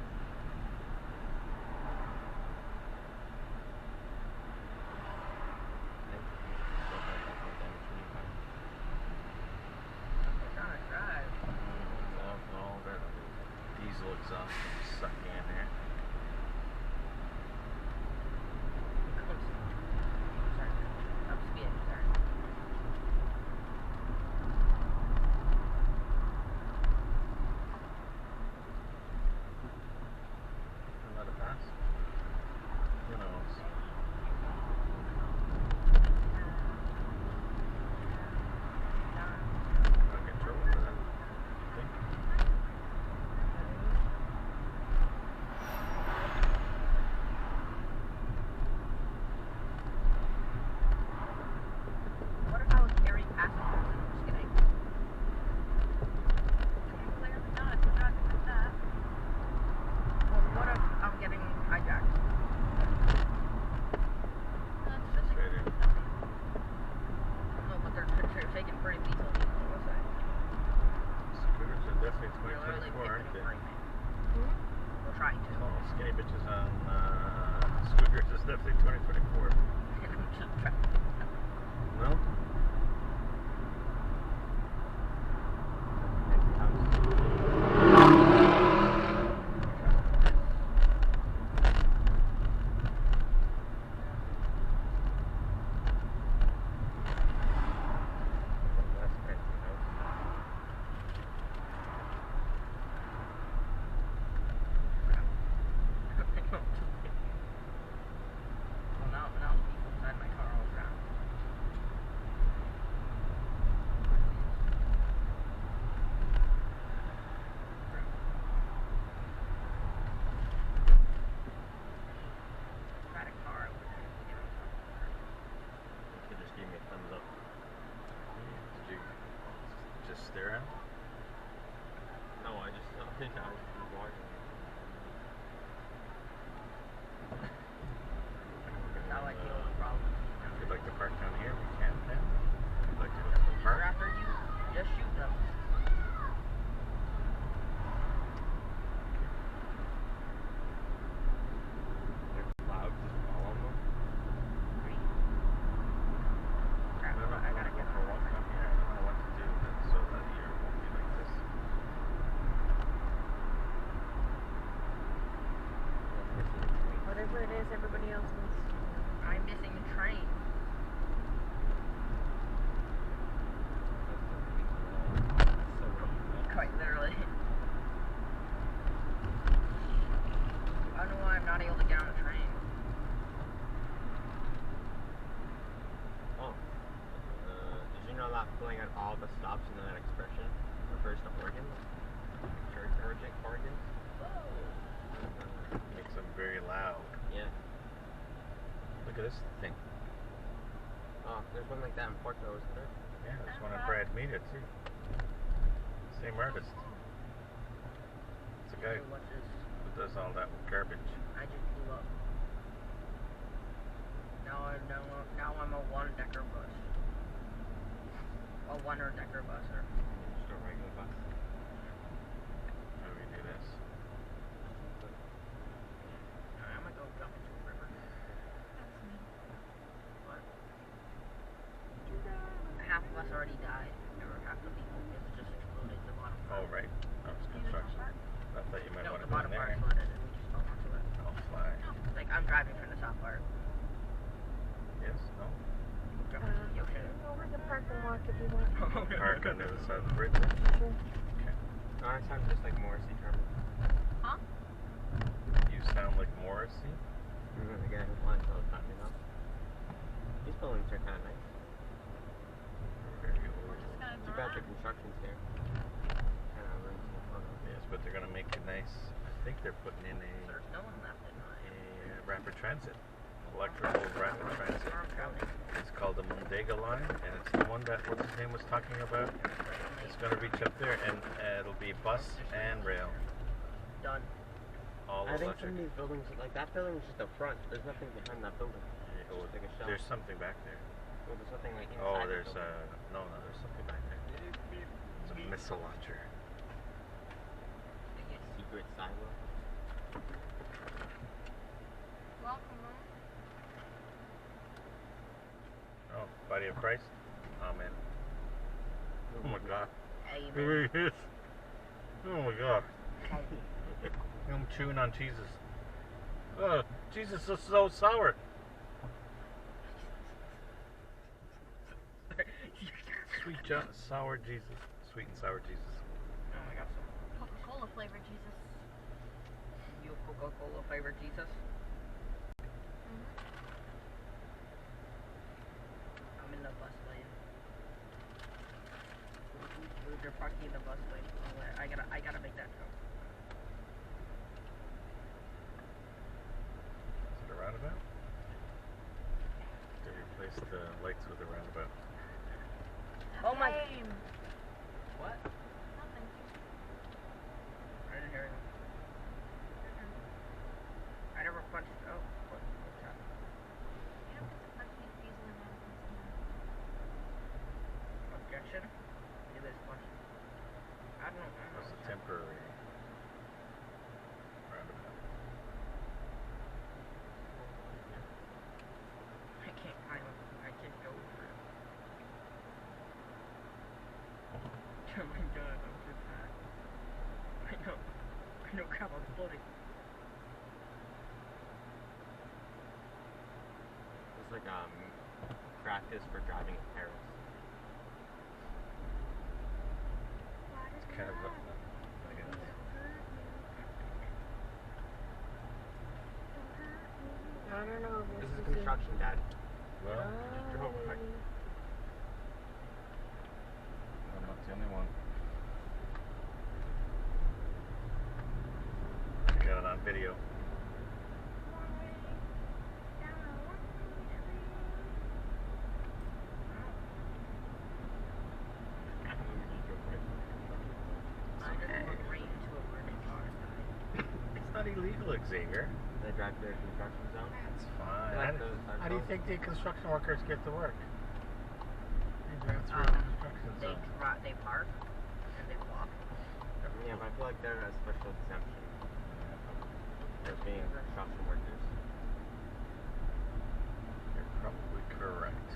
S6: I'm trying to drive.
S2: All that diesel exhaust sucking in there.
S6: Sorry. I'm speeding, sorry.
S2: Let it pass. Who knows? I'll get in trouble for that. You think? to say 2024. No? Stare at?
S1: No, I just think I was watching.
S6: Not like the only problem.
S2: If you'd like to park down here, we can then. If you'd like to go to the park.
S6: After you just shoot them.
S1: There's clouds just follow them.
S6: Crap,
S2: No,
S6: I gotta get
S2: for a walk down here. I don't know what to do so that year won't be like this.
S7: Whatever it is, everybody else needs to do.
S6: I'm missing the train. Quite literally. I don't know why I'm not able to get on a train.
S1: Oh. Did you know that pulling at all the stops in that expression refers to organs? Church organs?
S2: Makes them very loud.
S1: Yeah.
S2: Look at this thing.
S1: Oh, there's one like that in Portugal, isn't there?
S2: Yeah, there's one in Brad Media too. Same artist. It's a guy
S6: What's this?
S2: who does all that garbage.
S6: I just blew up. Now I'm a one-decker bus. A one-decker busser.
S1: Just a regular bus.
S2: How do we do this?
S6: I'm gonna go jump into a river. What? Half of us already died. Or half the people. It was just exploded the bottom part.
S2: Oh, right. That was construction. I thought you might
S6: No,
S2: want
S6: the
S2: to go in
S6: bottom part
S2: there.
S6: exploded and we just fell onto it.
S2: I'll fly.
S6: Like, I'm driving from the top part.
S2: Yes? No?
S6: Jump into the ocean.
S7: Over the park and walk if you want.
S2: Park on the other side of the bridge.
S7: Sure.
S2: Okay.
S1: No, I sound just like Morrissey Carmen.
S3: Huh?
S2: You sound like Morrissey?
S1: The guy who flies all the time, you know? These buildings are kind of nice.
S2: Very old.
S1: Too bad the construction's here. Kind of ruins the fun.
S2: Yes, but they're gonna make it nice. I think they're putting in
S6: There's no one left in
S2: a rapid transit. Electrical rapid transit.
S6: where I'm traveling.
S2: It's called the Mondega line, and it's the one that what's his name was talking about. It's gonna reach up there, and it'll be bus and rail,
S6: Done.
S2: all
S1: I think
S2: electric.
S1: some of these buildings, like that building is just up front. There's nothing behind that building.
S2: Oh,
S1: It's like a shell.
S2: there's something back there.
S1: Well, there's nothing like inside
S2: Oh,
S1: the
S2: there's
S1: building.
S2: no, there's something back there. It's a missile launcher.
S1: Secret silo.
S3: Welcome,
S2: Oh, body of Christ. Amen. Oh my God.
S6: Amen.
S2: Here he is. Oh my God. I'm chewing on Jesus. Oh, Jesus is so sour. Sweet, sour Jesus. Sweet and sour Jesus.
S6: Oh my God.
S3: Coca-Cola flavored Jesus.
S6: You Coca-Cola flavored Jesus? I'm in the bus lane. You're parking in the bus lane. Oh, I gotta make that jump.
S2: Is it a roundabout? They replaced the lights with a roundabout.
S6: Oh my.
S3: Same.
S6: What?
S3: Nothing.
S6: I didn't hear anything. I never punched. Oh, what's that?
S3: You don't get to punch me easily enough.
S6: Objection? Look at this punch. I don't know.
S2: It's a temporary roundabout.
S6: floating.
S1: It's like practice for driving in Paris.
S2: It's kind of look at this.
S6: I don't know.
S1: This is construction, Dad.
S2: Well,
S1: Just drove by.
S2: I'm not the only one. I got it on video. It's not illegal, Xavier.
S1: They drive to their construction zone.
S2: It's fine.
S1: Like
S2: How do you think the construction workers get to work? They drive through a construction zone.
S6: They park and they walk.
S1: Yeah, but I feel like they're a special exemption for being construction workers.
S2: You're probably correct.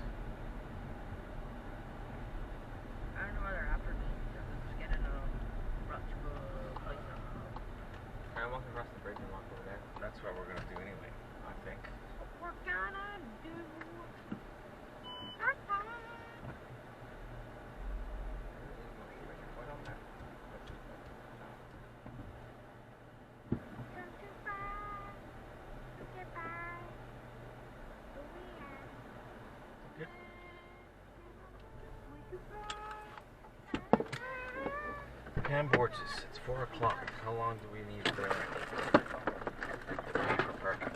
S6: I don't know why they're after me. They're just getting a rut to a place.
S1: Can I walk across the bridge and walk over there?
S2: That's what we're gonna do anyway, I think.
S6: We're gonna do.
S2: Camborges, it's 4 o'clock. How long do we need for parking?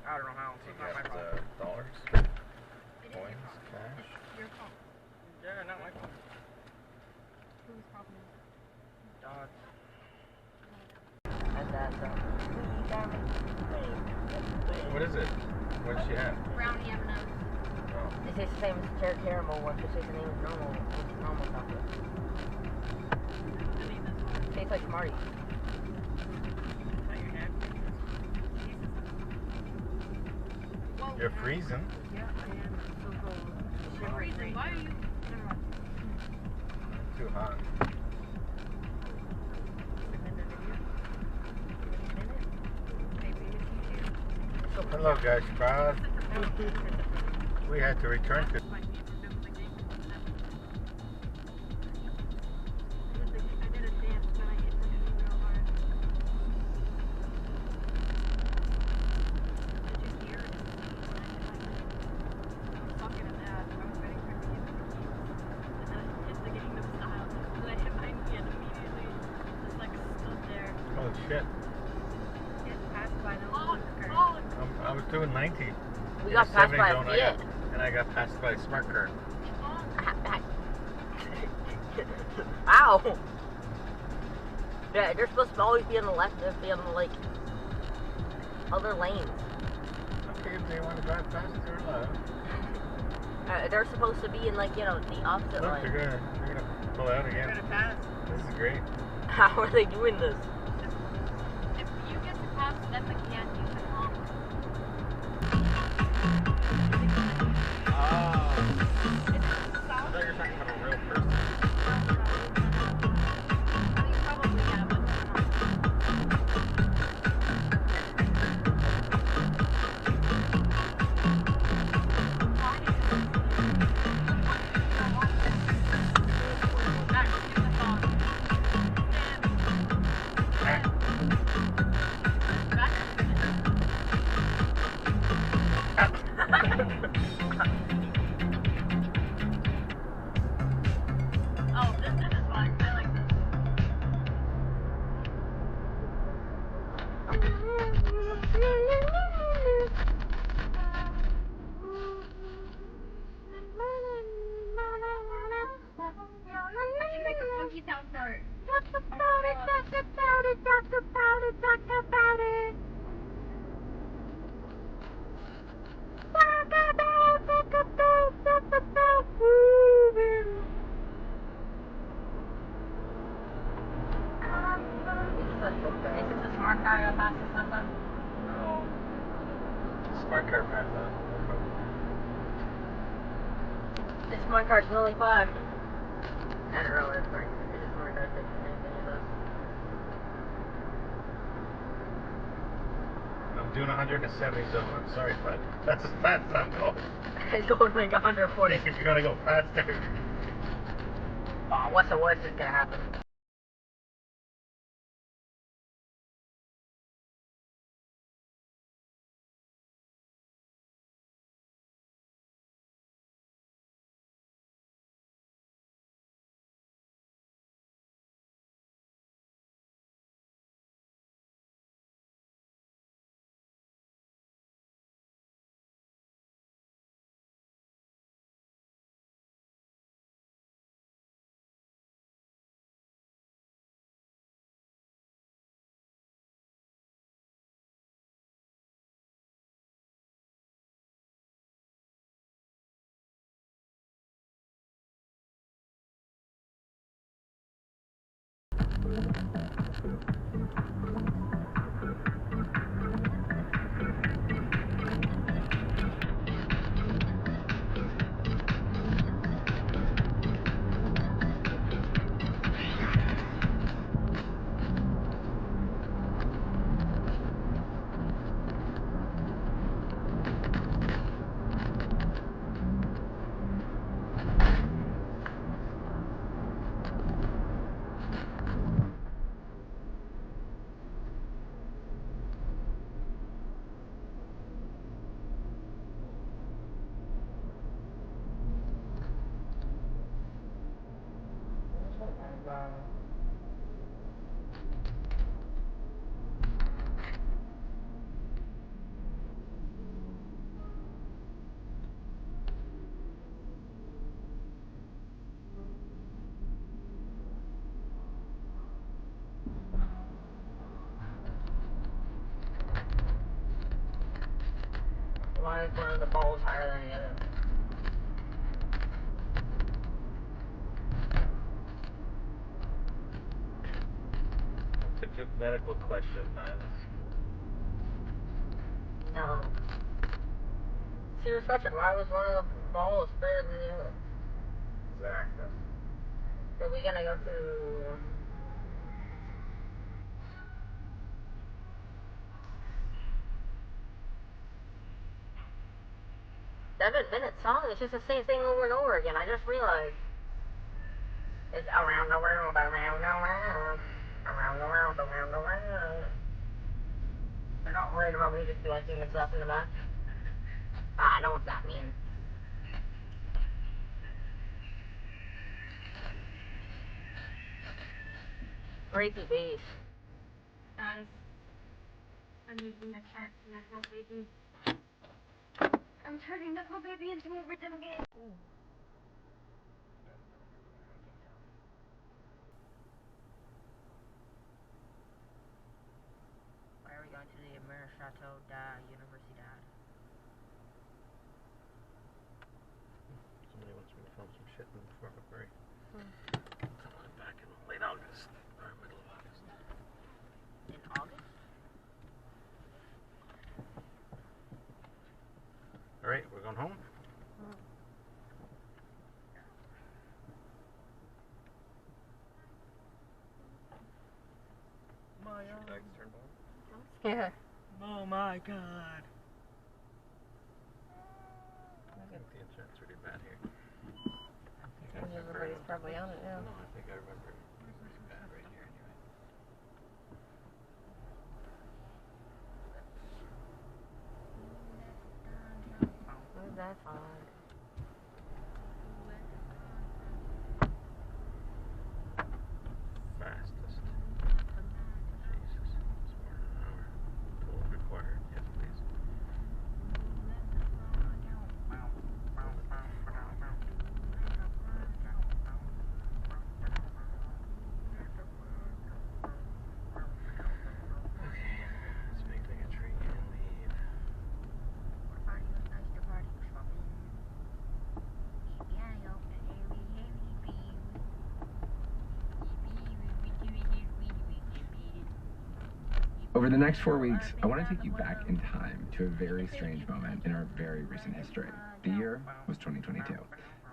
S6: I don't know how.
S2: You
S6: It's not my
S2: got
S6: fault.
S2: dollars, coins, cash.
S3: Your fault.
S6: Yeah, not my fault.
S3: Whose problem is it?
S6: Dodge.
S2: What is it? What does she have?
S3: Brownie M&M's.
S2: Oh.
S6: It tastes the same as the cherry caramel one, just tastes the name is normal, which is normal chocolate.
S3: I mean, this one.
S6: Tastes like Smarties.
S3: Whoa.
S2: You're freezing.
S3: Yeah, I am. So cold. You're freezing. Why are you? Never mind.
S2: Too hot. Hello, guys. Brad. We had to return to. Oh shit. I was doing 90.
S6: We
S2: in
S6: got
S2: a
S6: passed
S2: 70
S6: by
S2: zone,
S6: a Fiat.
S2: and I got passed by a smart car.
S6: Ow! Yeah, they're supposed to always be on the left and be on the, like, other lanes.
S2: Okay, if they want to drive fast, they're allowed.
S6: They're supposed to be in, like, you know, the opposite
S2: Look,
S6: lane.
S2: they're gonna pull out again.
S3: You're gonna pass.
S2: This is great.
S6: How are they doing this?
S3: If you get to pass them again, you can honk.
S1: I thought you were talking about a real person.
S3: I mean, probably, yeah, but oh, this is fun. I like this. I should make a funky sound for it. Talk about it, talk about it, talk about it, talk about it. Talk about moving. Is it the smart car you'll pass this number?
S2: No. Smart car passed on.
S6: This smart car's only 5. I don't know what it's like. It's a smart car, it's the same thing as us.
S2: doing 170, so I'm sorry, but that's as fast as I'm going.
S6: It's going like 140.
S2: If you're gonna go faster.
S6: Oh, what's the worst that's gonna happen? Why is one of the balls higher than the other?
S2: It's a medical question,
S6: No. Serious question, why was one of the balls bigger than the other?
S2: Exactly.
S6: So we're gonna go to... 7-minute song, it's just the same thing over and over again, I just realized. It's around the world, around the world, around the world, around the world. I'm not worried about me just doing human stuff in the back. I know what that means. Breaky bass.
S3: Guys, I'm using the cat snuggle baby. I'm turning Knuckle Baby into a rhythm game.
S6: Why are we going to the Chateau da Universidad?
S2: Somebody wants me to film some shit before February. Someone back in late August or middle of August.
S6: In August?
S2: Alright, we're going home?
S6: Yeah.
S10: Oh my god.
S2: I think the internet's really bad here.
S6: Everybody's probably on it now.
S2: No, I think I remember it was really bad right here anyway.
S6: Where's that fun?
S2: Fastest. Jesus. It's more than an hour. Total required. Yes, please. Let's make the entry and leave.
S11: Over the next 4 weeks, I want to take you back in time to a very strange moment in our very recent history. The year was 2022.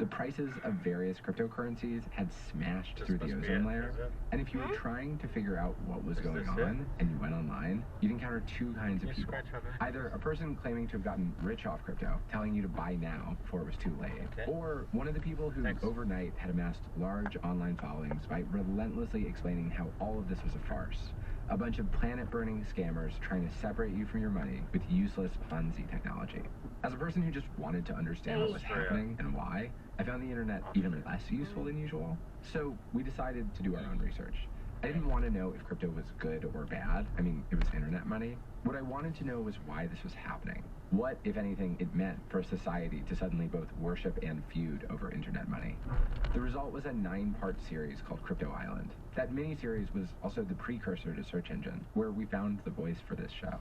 S11: The prices of various cryptocurrencies had smashed through the ozone layer, and if you were trying to figure out what was going on and you went online, you'd encounter two kinds of people. Either a person claiming to have gotten rich off crypto, telling you to buy now before it was too late, or one of the people who overnight had amassed large online followings by relentlessly explaining how all of this was a farce. A bunch of planet-burning scammers trying to separate you from your money with useless Ponzi technology. As a person who just wanted to understand what was happening and why, I found the internet even less useful than usual. So we decided to do our own research. I didn't want to know if crypto was good or bad. I mean, it was internet money. What I wanted to know was why this was happening. What, if anything, it meant for society to suddenly both worship and feud over internet money. The result was a 9-part series called Crypto Island. That mini-series was also the precursor to Search Engine, where we found the voice for this show.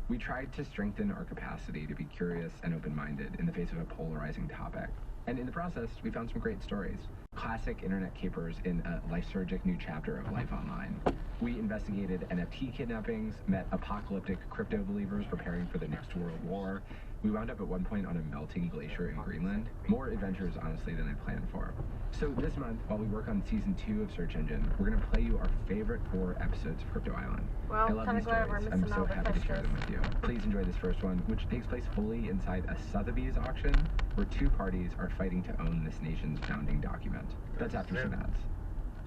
S11: We tried to strengthen our capacity to be curious and open-minded in the face of a polarizing topic. And in the process, we found some great stories. Classic internet capers in a lysergic new chapter of life online. We investigated NFT kidnappings, met apocalyptic crypto believers preparing for the next world war. We wound up at one point on a melting glacier in Greenland. More adventures, honestly, than I planned for. So this month, while we work on season 2 of Search Engine, we're going to play you our favorite 4 episodes of Crypto Island.
S6: Well,
S11: I love these stories. I'm so happy to share them with you. Please enjoy this first one, which takes place fully inside a Sotheby's auction, where 2 parties are fighting to own this nation's founding document. That's after some ads.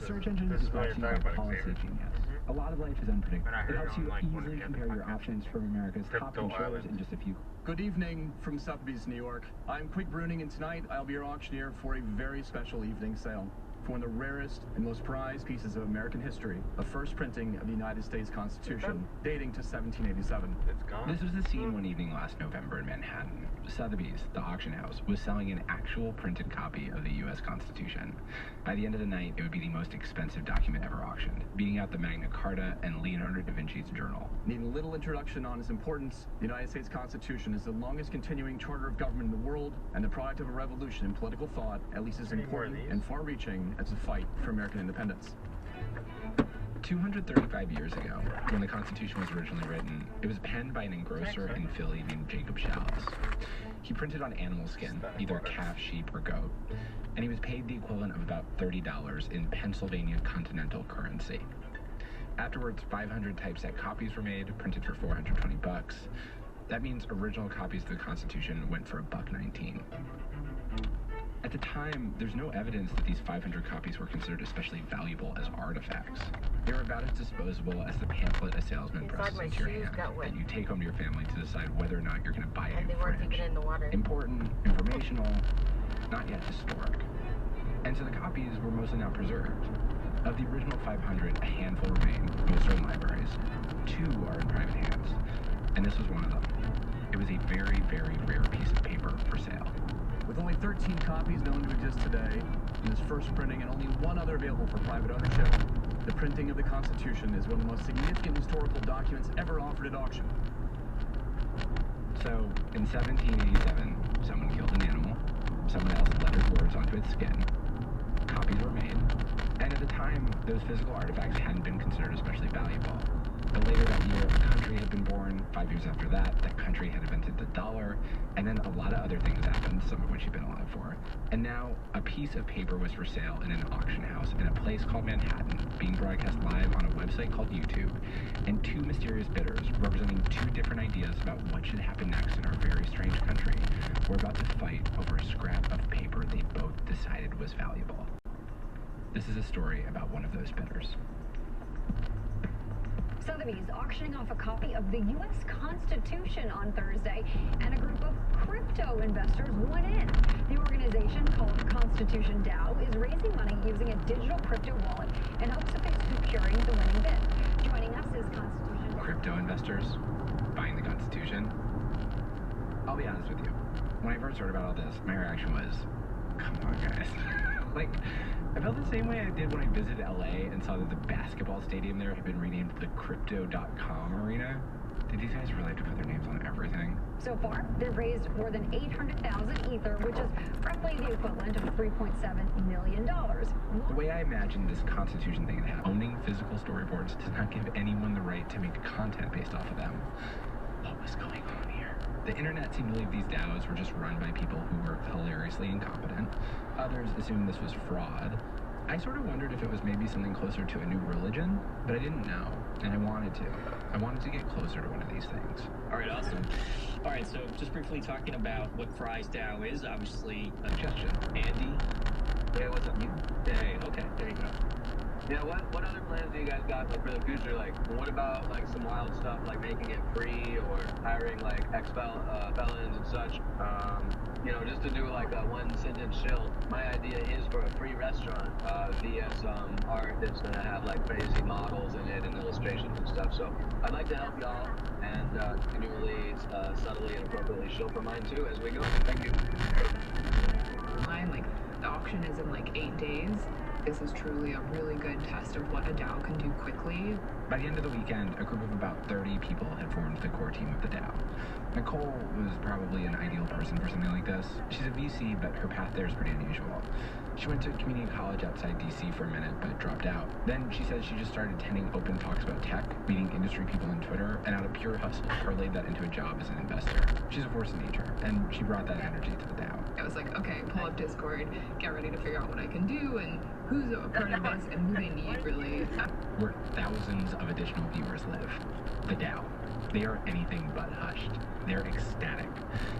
S11: Search Engine is brought to you by Policy Genius. A lot of life is unpredictable. It helps you easily compare your options from America's top insurers in just a few.
S12: Good evening from Sotheby's, New York. I'm Quick Bruning, and tonight I'll be your auctioneer for a very special evening sale for one of the rarest and most prized pieces of American history, the first printing of the United States Constitution, dating to 1787.
S2: It's gone.
S11: This was the scene one evening last November in Manhattan. Sotheby's, the auction house, was selling an actual printed copy of the U.S. Constitution. By the end of the night, it would be the most expensive document ever auctioned, beating out the Magna Carta and Leonardo da Vinci's journal.
S12: Needing little introduction on its importance, the United States Constitution is the longest continuing charter of government in the world and the product of a revolution in political thought, at least as important and far-reaching as the fight for American independence.
S11: 235 years ago, when the Constitution was originally written, it was penned by an engrosser in Philly named Jacob Shallis. He printed on animal skin, either calf, sheep, or goat, and he was paid the equivalent of about $30 in Pennsylvania Continental currency. Afterwards, 500 typeset copies were made, printed for $420. That means original copies of the Constitution went for $1.19. At the time, there's no evidence that these 500 copies were considered especially valuable as artifacts. They were about as disposable as the pamphlet a salesman presses into your hand that you take home to your family to decide whether or not you're going to buy a new fridge. Important, informational, not yet historic. And so the copies were mostly not preserved. Of the original 500, a handful remain, most are in libraries. 2 are in private hands, and this was one of them. It was a very, very rare piece of paper for sale.
S12: With only 13 copies known to exist today, in this first printing and only one other available for private ownership, the printing of the Constitution is one of the most significant historical documents ever offered at auction.
S11: So, in 1787, someone killed an animal, someone else lettered words onto its skin, copies were made, and at the time, those physical artifacts hadn't been considered especially valuable. But later that year, a country had been born. 5 years after that, that country had invented the dollar, and then a lot of other things happened, some of which you've been alive for. And now, a piece of paper was for sale in an auction house in a place called Manhattan, being broadcast live on a website called YouTube, and 2 mysterious bidders, representing 2 different ideas about what should happen next in our very strange country, were about to fight over a scrap of paper they both decided was valuable. This is a story about one of those bidders.
S13: Sotheby's auctioning off a copy of the U.S. Constitution on Thursday, and a group of crypto investors won in. The organization, called Constitution DAO, is raising money using a digital crypto wallet in hopes of securing the winning bid. Joining us is Constitution
S11: Crypto investors buying the Constitution. I'll be honest with you. When I first heard about all this, my reaction was, come on, guys. Like, I felt the same way I did when I visited LA and saw that the basketball stadium there had been renamed the Crypto.com Arena. Did these guys really have to put their names on everything?
S13: So far, they've raised more than 800,000 Ether, which is roughly the equivalent of $3.7 million.
S11: The way I imagine this Constitution thing to happen, owning physical storyboards does not give anyone the right to make content based off of them. What was going on here? The internet seemed to believe these DAOs were just run by people who were hilariously incompetent. Others assumed this was fraud. I sort of wondered if it was maybe something closer to a new religion, but I didn't know, and I wanted to. I wanted to get closer to one of these things.
S14: All right, awesome. All right, so just briefly talking about what Fry's DAO is, obviously a
S11: suggestion.
S14: Andy.
S15: Hey, what's up, you?
S14: Hey, okay, there you go.
S15: Yeah, what other plans do you guys got like for the future? Like, what about like some wild stuff like making it free or hiring like felons and such? You know, just to do like a one sentence shill. My idea is for a free restaurant via some art that's gonna have like crazy models in it and illustrations and stuff. So I'd like to help y'all and continually, subtly and appropriately shill for mine too as we go. Thank you.
S16: Like the auction is in like 8 days. This is truly a really good test of what a DAO can do quickly.
S11: By the end of the weekend, a group of about 30 people had formed the core team of the DAO. Nicole was probably an ideal person for something like this. She's a VC, but her path there is pretty unusual. She went to community college outside DC for a minute, but dropped out. Then she says she just started attending open talks about tech, meeting industry people on Twitter, and out of pure hustle, parlayed that into a job as an investor. She's a force of nature, and she brought that energy to the DAO.
S16: I was like, okay, pull up Discord, get ready to figure out what I can do, and who's a part of this, and who they need, really.
S11: Where thousands of additional viewers live. The DAO. They are anything but hushed. They're ecstatic.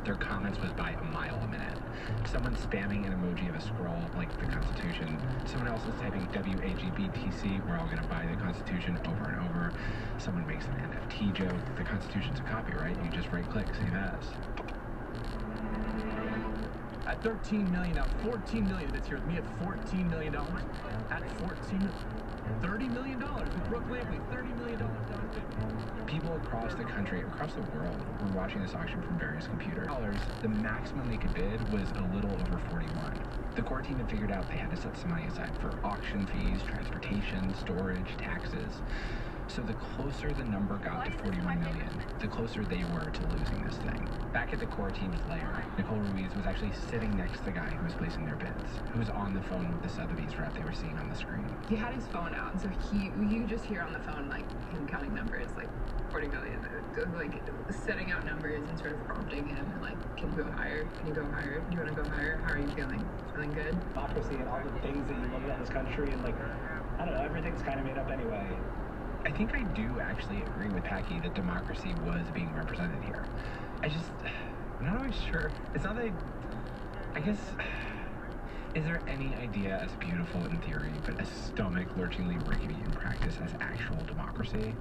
S11: Their comments was by a mile a minute. Someone spamming an emoji of a scroll like the Constitution. Someone else is typing WAGBTC, we're all gonna buy the Constitution, over and over. Someone makes an NFT joke. The Constitution's a copyright. You just right click, save as.
S12: At 13 million, now 14 million that's here with me at $14 million. At 14, $30 million with Brooke Lampley, $30 million.
S11: People across the country, across the world, were watching this auction from various computers. The maximum they could bid was a little over 41. The core team had figured out they had to set some money aside for auction fees, transportation, storage, taxes. So the closer the number got to 41 million, the closer they were to losing this thing. Back at the core team's lair, Nicole Ruiz was actually sitting next to the guy who was placing their bids, who was on the phone with the Sotheby's rep they were seeing on the screen.
S16: He had his phone out, and so you just hear on the phone, like, him counting numbers, like 40 million, like, setting out numbers and sort of prompting him, like, can you go higher? Can you go higher? Do you want to go higher? How are you feeling? Feeling good?
S17: Democracy and all the things that you love about this country, and, like, I don't know, everything's kind of made up anyway.
S11: I think I do actually agree with Packy that democracy was being represented here. I'm not always sure. It's not that I guess, is there any idea as beautiful in theory, but as stomach-lurchingly rickety in practice as actual democracy?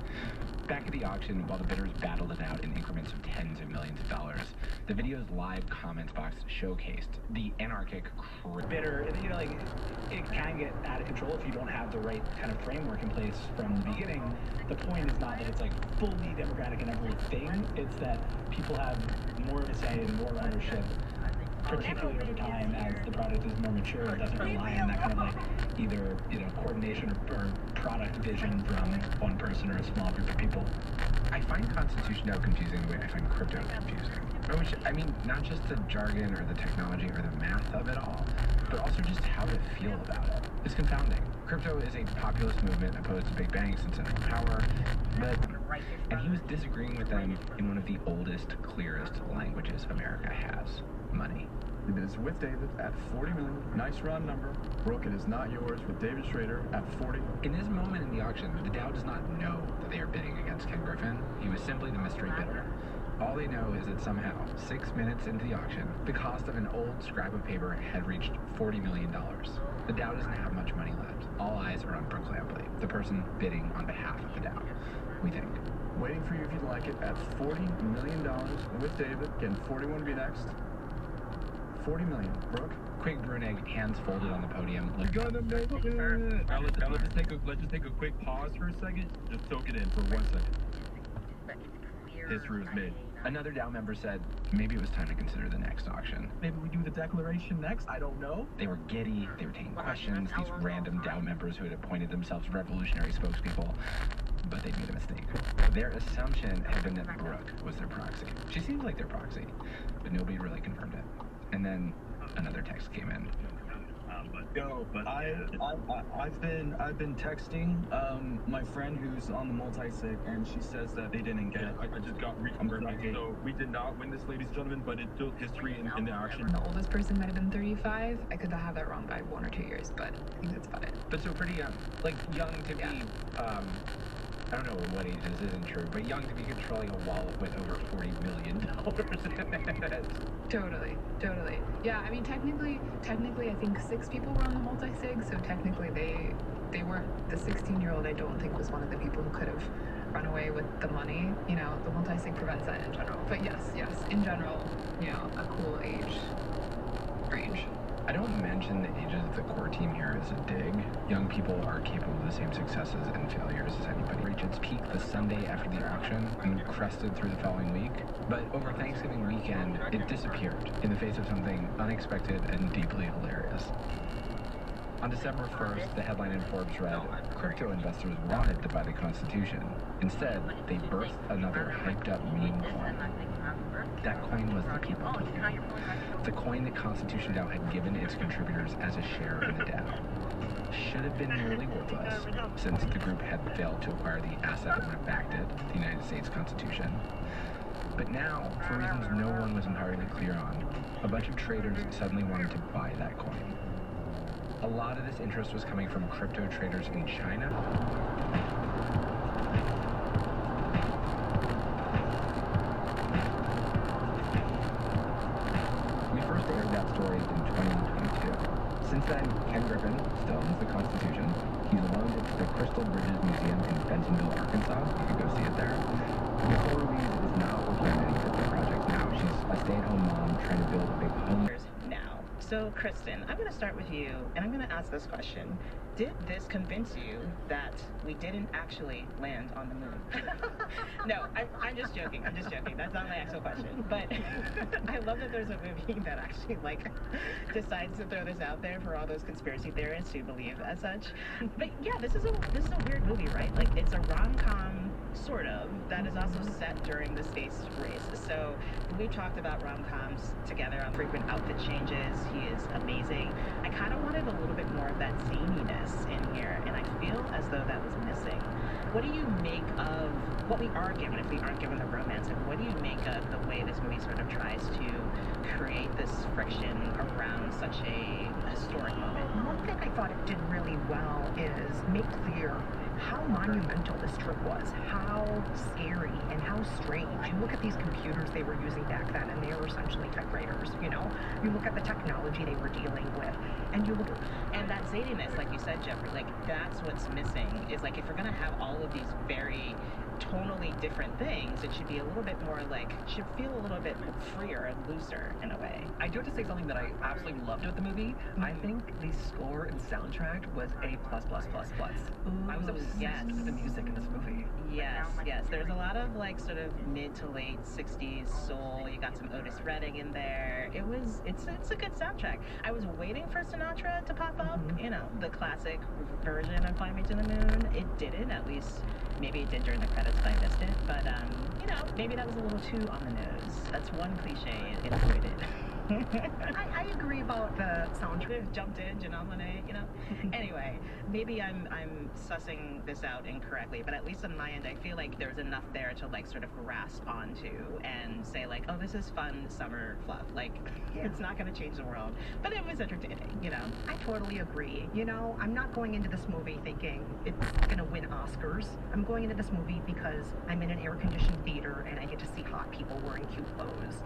S11: Back at the auction, while the bidders battled it out in increments of tens of millions of dollars, the video's live comments box showcased the anarchic
S17: bidder. You know, like, it can get out of control if you don't have the right kind of framework in place from the beginning. The point is not that it's like fully democratic in everything. It's that people have more of a say and more ownership, particularly over time as the product is more mature. It doesn't rely on that kind of like either, you know, coordination or product vision from one person or a small group of people.
S11: I find Constitution DAO confusing the way I find crypto confusing. Which, I mean, not just the jargon or the technology or the math of it all, but also just how to feel about it. It's confounding. Crypto is a populist movement opposed to big banks and central power, and he was disagreeing with them in one of the oldest, clearest languages America has: money.
S12: It is with David at 40 million. Nice round number. Brooke, it is not yours with David Schrader at 40.
S11: In this moment in the auction, the DAO does not know that they are bidding against Ken Griffin. He was simply the mystery bidder. All they know is that somehow, 6 minutes into the auction, the cost of an old scrap of paper had reached $40 million. The DAO doesn't have much money left. All eyes are on Brooke Lampley, the person bidding on behalf of the DAO, we think.
S12: Waiting for you if you'd like it at $40 million with David. Again, 41 to be next. 40 million. Brooke?
S11: Quick Brunig, hands folded on the podium.
S9: Let's just take a quick pause for a second. Just soak it in for 1 second. History was made.
S11: Another DAO member said maybe it was time to consider the next auction.
S17: Maybe we do the declaration next? I don't know.
S11: They were giddy, they were taking questions, these random DAO members who had appointed themselves revolutionary spokespeople. But they made a mistake. Their assumption had been that Brooke was their proxy. She seemed like their proxy, but nobody really confirmed it. And then another text came in.
S12: But I've been texting my friend who's on the multi-sig, and she says that they didn't get it.
S9: I just got reconfirmed. So we did not win this, ladies and gentlemen, but it's still history in the action.
S16: The oldest person might have been 35. I could have that wrong by 1 or 2 years, but I think that's about it.
S11: But so pretty young, like young to be, I don't know what age this isn't true, but young to be controlling a wallet with over $40 million in it.
S16: Totally. Yeah, I mean, technically, I think 6 people were on the multi-sig, so technically they weren't. The 16-year-old, I don't think, was one of the people who could have run away with the money. You know, the multi-sig prevents that in general. But yes, in general, you know, a cool age range.
S11: I don't mention the ages of the core team here as a dig. Young people are capable of the same successes and failures as anybody. Reached its peak the Sunday after the auction and crested through the following week. But over Thanksgiving weekend, it disappeared in the face of something unexpected and deeply hilarious. On December 1st, the headline in Forbes read, "Crypto investors wanted to buy the Constitution. Instead, they birthed another hyped-up meme coin." That coin was the people token, the coin that Constitution DAO had given its contributors as a share in the DAO. Should have been nearly worthless, since the group had failed to acquire the asset that would have backed it, the United States Constitution. But now, for reasons no one was entirely clear on, a bunch of traders suddenly wanted to buy that coin. A lot of this interest was coming from crypto traders in China. We first aired that story in 2022. Since then, Ken Griffin still owns the Constitution. He's loaned it to the Crystal Bridges Museum in Bentonville, Arkansas. You can go see it there. Nicole Louise is not working on any crypto projects now. She's a stay-at-home mom trying to build a big home.
S18: So, Kristen, I'm going to start with you, and I'm going to ask this question. Did this convince you that we didn't actually land on the moon? No, I'm just joking. That's not my actual question. But I love that there's a movie that actually, decides to throw this out there for all those conspiracy theorists who believe as such. But yeah, this is a weird movie, right? Like, it's a rom-com, sort of, that is also set during the space race. So we've talked about rom-coms together on frequent outfit changes. He is amazing. I kind of wanted a little bit more of that zaniness in here, and I feel as though that was missing. What do you make of what we are given, if we aren't given the romance, and what do you make of the way this movie sort of tries to create this friction around such a historic moment?
S19: One thing I thought it did really well is make clear how monumental this trip was, how scary and how strange. You look at these computers they were using back then, and they were essentially typewriters, you know? You look at the technology they were dealing with, and you look at...
S18: And that zaniness, like you said, Jeffrey, that's what's missing, is if we're gonna have all of these very tonally different things, it should be a little bit more should feel a little bit freer and looser in a way.
S20: I do have to say something that I absolutely loved with the movie. I think the score and soundtrack was A+++++. I was obsessed with the music in this movie.
S18: Yes. There's a lot of sort of mid to late 60s soul. You got some Otis Redding in there. It's a good soundtrack. I was waiting for Sinatra to pop up, the classic version of Fly Me to the Moon. It didn't, at least maybe it did during the credits, but I missed it. But maybe that was a little too on the nose. That's one cliche it avoided.
S19: I agree about the soundtrack.
S18: Jumped in, Janelle Monáe, Anyway, maybe I'm sussing this out incorrectly, but at least on my end, I feel like there's enough there to sort of grasp onto and say oh, this is fun summer fluff. It's not going to change the world, but it was entertaining,
S19: I totally agree. I'm not going into this movie thinking it's going to win Oscars. I'm going into this movie because I'm in an air-conditioned theater and I get to see hot people wearing cute clothes,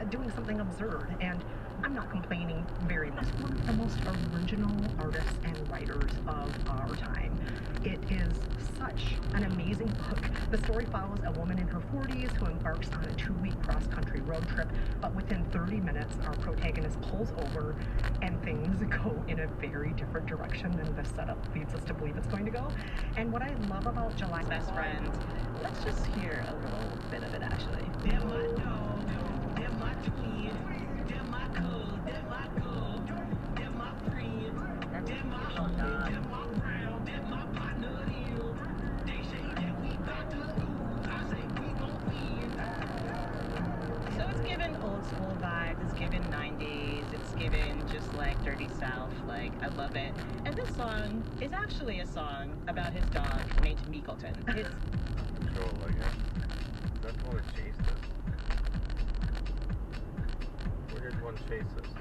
S19: doing something absurd. And I'm not complaining very much. One of the most original artists and writers of our time. It is such an amazing book. The story follows a woman in her 40s who embarks on a 2-week cross-country road trip, but within 30 minutes, our protagonist pulls over and things go in a very different direction than the setup leads us to believe it's going to go. And what I love about July's
S18: Best Friend, let's just hear a little bit of it, actually.
S21: They're my dog, they're my twin, they're my cuz, they're my girl, they're my friend, they're my homie, they're my round, they're my partner hill. They say that we bout to lose, I say we gon' win.
S18: So it's given old school vibes. It's given 90s. It's given just like dirty South. Like, I love it. And this song is actually a song about his dog named Meekleton. It's
S2: Control, I guess. That's the one that chased us. Where did one chase us?